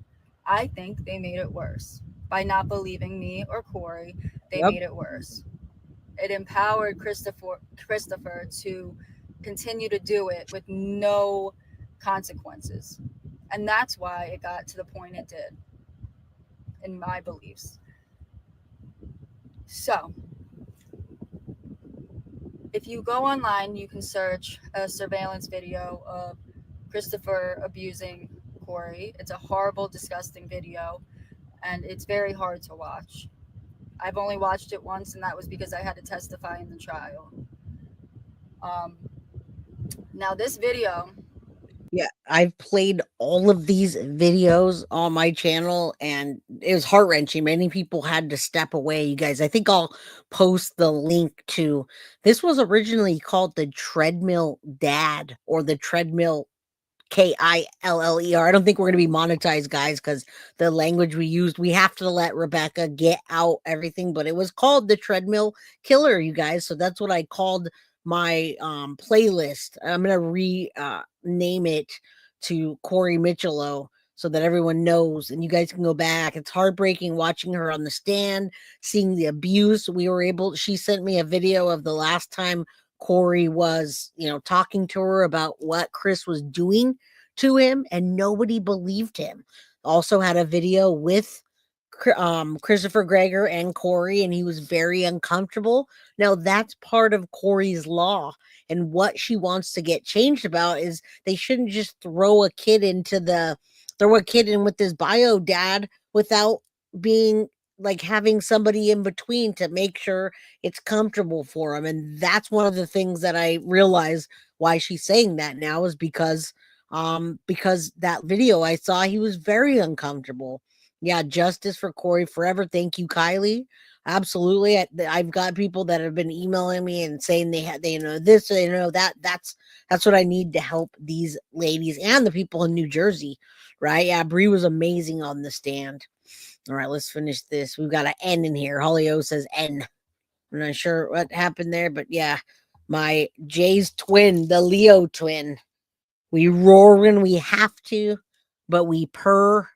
I think they made it worse. By not believing me or Corey, they made it worse. It empowered Christopher to continue to do it with no consequences. And that's why it got to the point it did, in my beliefs. So, if you go online, you can search a surveillance video of Christopher abusing Corey. It's a horrible, disgusting video, and it's very hard to watch. I've only watched it once, and that was because I had to testify in the trial. Now, this video... Yeah, I've played all of these videos on my channel, and it was heart-wrenching. Many people had to step away, you guys. I think I'll post the link to... This was originally called the Treadmill Dad, or the Treadmill Killer. I don't think we're going to be monetized, guys, because the language we used, we have to let Rebecca get out everything, but it was called the Treadmill Killer, you guys. So that's what I called my playlist. I'm going to rename it to Corey Micciolo so that everyone knows, and you guys can go back. It's heartbreaking watching her on the stand, seeing the abuse. She sent me a video of the last time Corey was, talking to her about what Chris was doing to him, and nobody believed him. Also had a video with Christopher Gregor and Corey, and he was very uncomfortable. Now, that's part of Corey's law, and what she wants to get changed about is they shouldn't just throw a kid in with his bio dad without being like having somebody in between to make sure it's comfortable for him. And that's one of the things that I realize why she's saying that now is because that video I saw, he was very uncomfortable. Yeah, justice for Corey forever. Thank you, Kylie. Absolutely. I've got people that have been emailing me and saying they know this, they know that. That's what I need to help these ladies and the people in New Jersey, right? Yeah, Bree was amazing on the stand. All right, let's finish this. We've got an N in here. Holly-O says N. I'm not sure what happened there, but yeah, my Jay's twin, the Leo twin. We roar when we have to, but we purr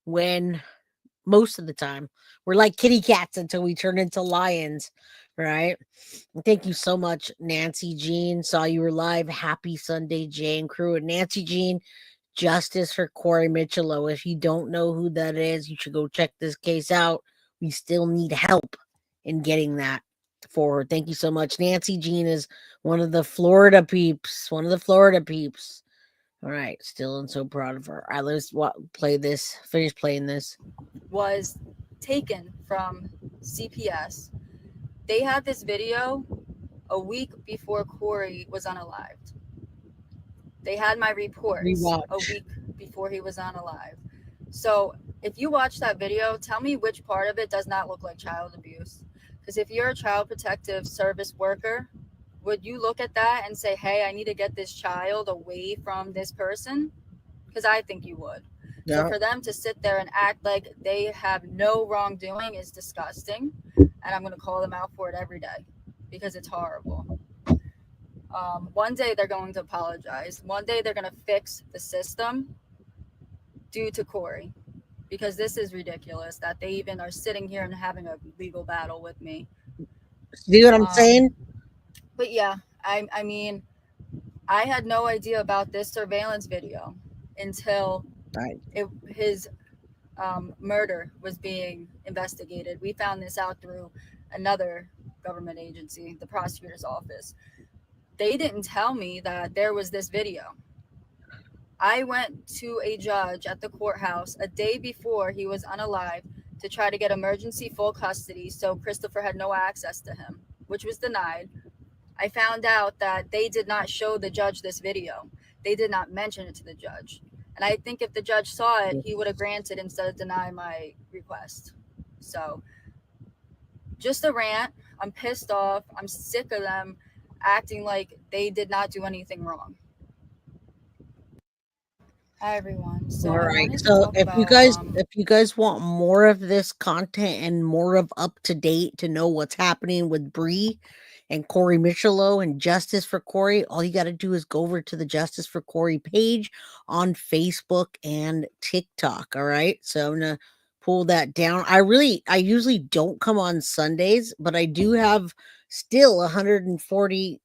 when most of the time. We're like kitty cats until we turn into lions, right? Thank you so much, Nancy Jean. Saw you were live. Happy Sunday, Jay and crew. And Nancy Jean, justice for Corey Micciolo. If you don't know who that is, you should go check this case out. We still need help in getting that forward. Thank you so much. Nancy Jean is one of the Florida peeps. One of the Florida peeps. All right, still and so proud of her. All right, let's play this. Finish playing this. Was taken from CPS. They had this video a week before Corey was unalived. They had my reports a week before he was unalived. So if you watch that video, tell me which part of it does not look like child abuse. Because if you're a child protective service worker, would you look at that and say, hey, I need to get this child away from this person? Because I think you would. Yeah. So for them to sit there and act like they have no wrongdoing is disgusting. And I'm going to call them out for it every day because it's horrible. One day they're going to apologize. One day they're going to fix the system due to Corey, because this is ridiculous that they even are sitting here and having a legal battle with me. See what I'm saying? But yeah, I mean, I had no idea about this surveillance video until his murder was being investigated. We found this out through another government agency, the prosecutor's office. They didn't tell me that there was this video. I went to a judge at the courthouse a day before he was unalived to try to get emergency full custody, so Christopher had no access to him, which was denied. I found out that they did not show the judge this video. They did not mention it to the judge. And I think if the judge saw it, he would have granted instead of denying my request. So just a rant. I'm pissed off. I'm sick of them acting like they did not do anything wrong. Hi everyone. So all right. So if you guys want more of this content and more of up to date to know what's happening with Bree and Corey Micciolo and Justice for Corey, all you got to do is go over to the Justice for Corey page on Facebook and TikTok. All right. So I'm gonna pull that down. I usually don't come on Sundays, but I do have still 140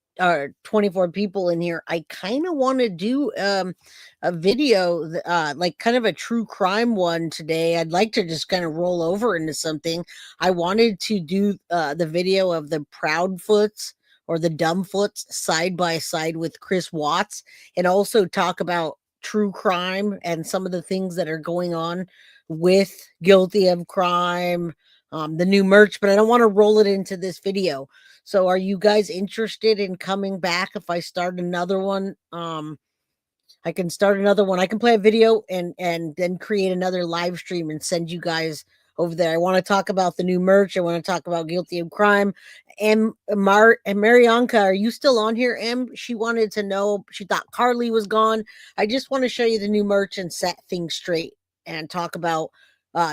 24 people in here. I kind of want to do a video like kind of a true crime one today. I'd like to just kind of roll over into something. I wanted to do the video of the Proudfoots or the Dumbfoots side by side with Chris Watts, and also talk about true crime and some of the things that are going on with Guilty of Crime, the new merch, but I don't want to roll it into this video. So are you guys interested in coming back if I start another one? I can start another one. I can play a video and then create another live stream and send you guys over there. I want to talk about the new merch. I want to talk about Guilty of Crime. And Marianka, are you still on here? She wanted to know. She thought Carly was gone. I just want to show you the new merch and set things straight and talk about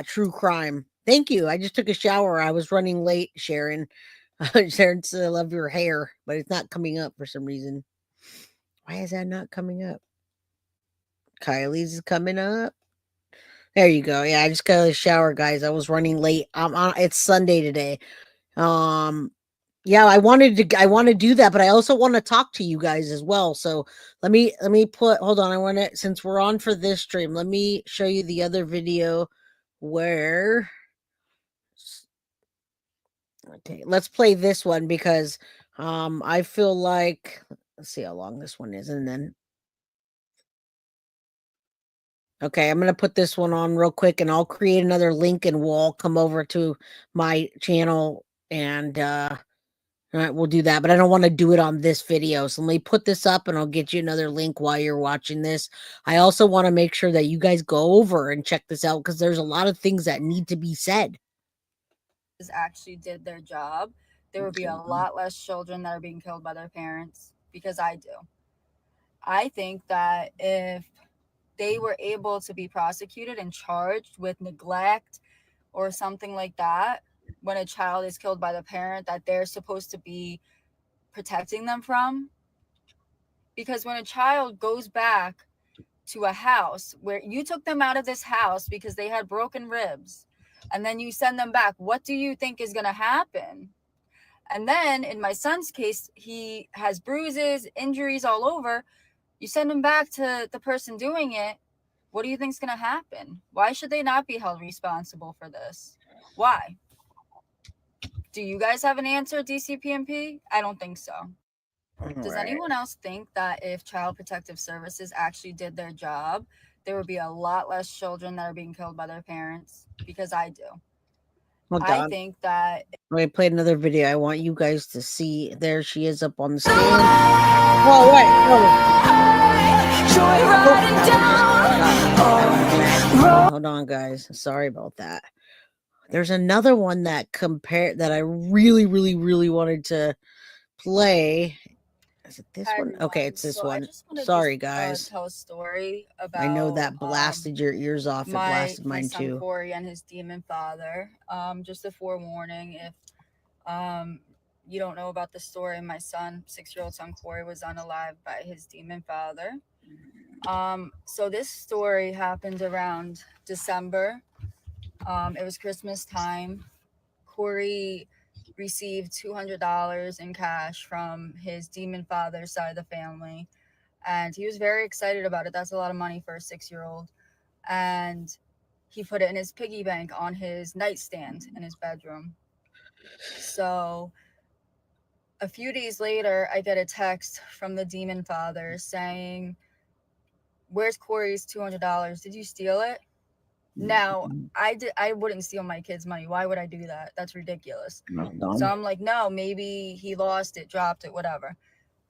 true crime. Thank you. I just took a shower. I was running late, Sharon. Sharon said, I love your hair, but it's not coming up for some reason. Why is that not coming up? Kylie's is coming up. There you go. Yeah, I just got a shower, guys. I was running late. It's Sunday today. Yeah, I want to do that, but I also want to talk to you guys as well. So let me hold on. Since we're on for this stream, let me show you the other video where. Okay, let's play this one because I feel like, let's see how long this one is, and then okay, I'm gonna put this one on real quick, and I'll create another link, and we'll all come over to my channel, and we'll do that. But I don't want to do it on this video, so let me put this up, and I'll get you another link while you're watching this. I also want to make sure that you guys go over and check this out because there's a lot of things that need to be said. Actually did their job, there would be a lot less children that are being killed by their parents, because I do. I think that if they were able to be prosecuted and charged with neglect or something like that, when a child is killed by the parent that they're supposed to be protecting them from, because when a child goes back to a house where you took them out of this house because they had broken ribs, and then you send them back, what do you think is going to happen? And then in my son's case, he has bruises, injuries all over. You send him back to the person doing it. What do you think is going to happen? Why should they not be held responsible for this? Why? Do you guys have an answer, DCPMP? I don't think so. Does anyone else think that if Child Protective Services actually did their job, there would be a lot less children that are being killed by their parents? Because I do. I think that... I played another video. I want you guys to see. There she is up on the stand. Oh, wait. Hold on, guys. Sorry about that. There's another one that I really, really, really wanted to play. Is it this one? Okay, it's this one. Sorry, guys. Tell a story about. I know that blasted your ears off. It blasted mine son too. Corey and his demon father. Just a forewarning, if you don't know about the story, my son, 6-year-old son Corey, was unalived by his demon father. So this story happened around December. It was Christmas time. Corey received $200 in cash from his demon father's side of the family, and he was very excited about it. That's a lot of money for a 6-year-old. And he put it in his piggy bank on his nightstand in his bedroom. So a few days later, I get a text from the demon father saying, "Where's Corey's $200? Did you steal it?" Now, I wouldn't steal my kids' money. Why would I do that? That's ridiculous. So I'm like, no, maybe he lost it, dropped it, whatever.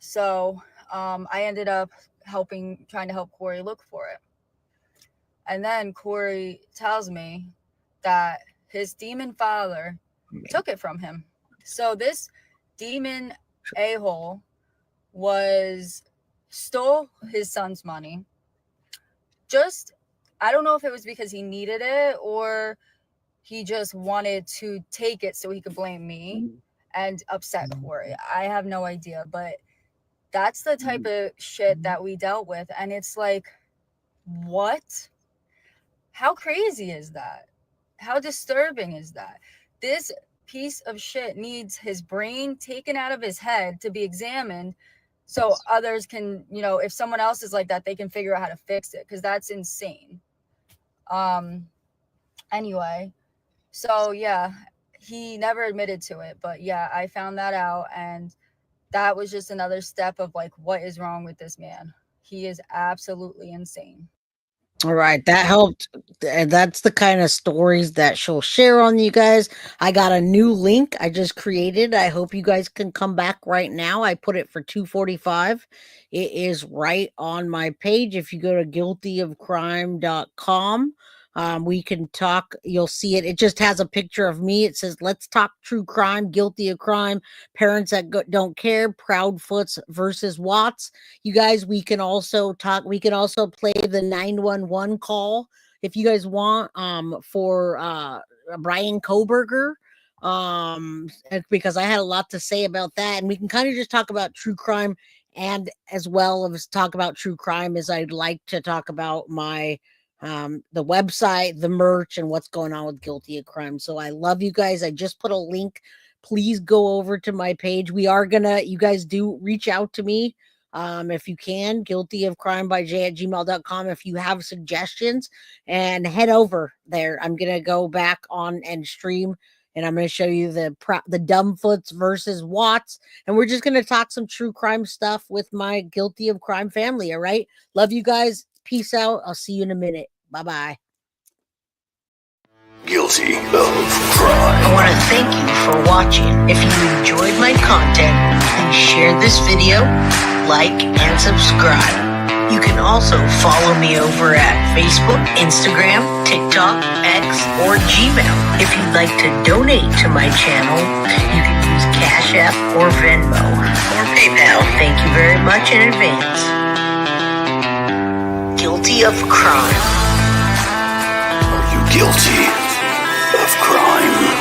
So I ended up trying to help Corey look for it. And then Corey tells me that his demon father took it from him. So this demon a-hole stole his son's money. I don't know if it was because he needed it or he just wanted to take it so he could blame me and upset Corey. I have no idea, but that's the type of shit that we dealt with. And it's like, what? How crazy is that? How disturbing is that? This piece of shit needs his brain taken out of his head to be examined so others can, if someone else is like that, they can figure out how to fix it, because that's insane. Anyway, so yeah, he never admitted to it, but yeah, I found that out, and that was just another step of like, what is wrong with this man? He is absolutely insane. All right, that helped. And that's the kind of stories that she'll share on you guys. I got a new link I just created. I hope you guys can come back right now. I put it for $2.45. It is right on my page. If you go to guiltyofcrime.com, we can talk. You'll see it. It just has a picture of me. It says, "Let's talk true crime, guilty of crime, parents that don't care, Proudfoots versus Watts." You guys, we can also talk. We can also play the 911 call if you guys want, for Brian Koberger, because I had a lot to say about that, and we can kind of just talk about true crime, and as well as talk about true crime as I'd like to talk about my the website, the merch, and what's going on with Guilty of Crime. So I love you guys. I just put a link. Please go over to my page. You guys do reach out to me if you can, guiltyofcrimebyj@gmail.com, if you have suggestions, and head over there. I'm gonna go back on and stream, and I'm gonna show you the Dumbfoots versus Watts, and we're just gonna talk some true crime stuff with my Guilty of Crime family. All right, love you guys. Peace out. I'll see you in a minute. Bye-bye. Guilty of Crime. I want to thank you for watching. If you enjoyed my content, please share this video, like, and subscribe. You can also follow me over at Facebook, Instagram, TikTok, X, or Gmail. If you'd like to donate to my channel, you can use Cash App or Venmo or PayPal. Thank you very much in advance. Guilty of Crime. Are you guilty of crime?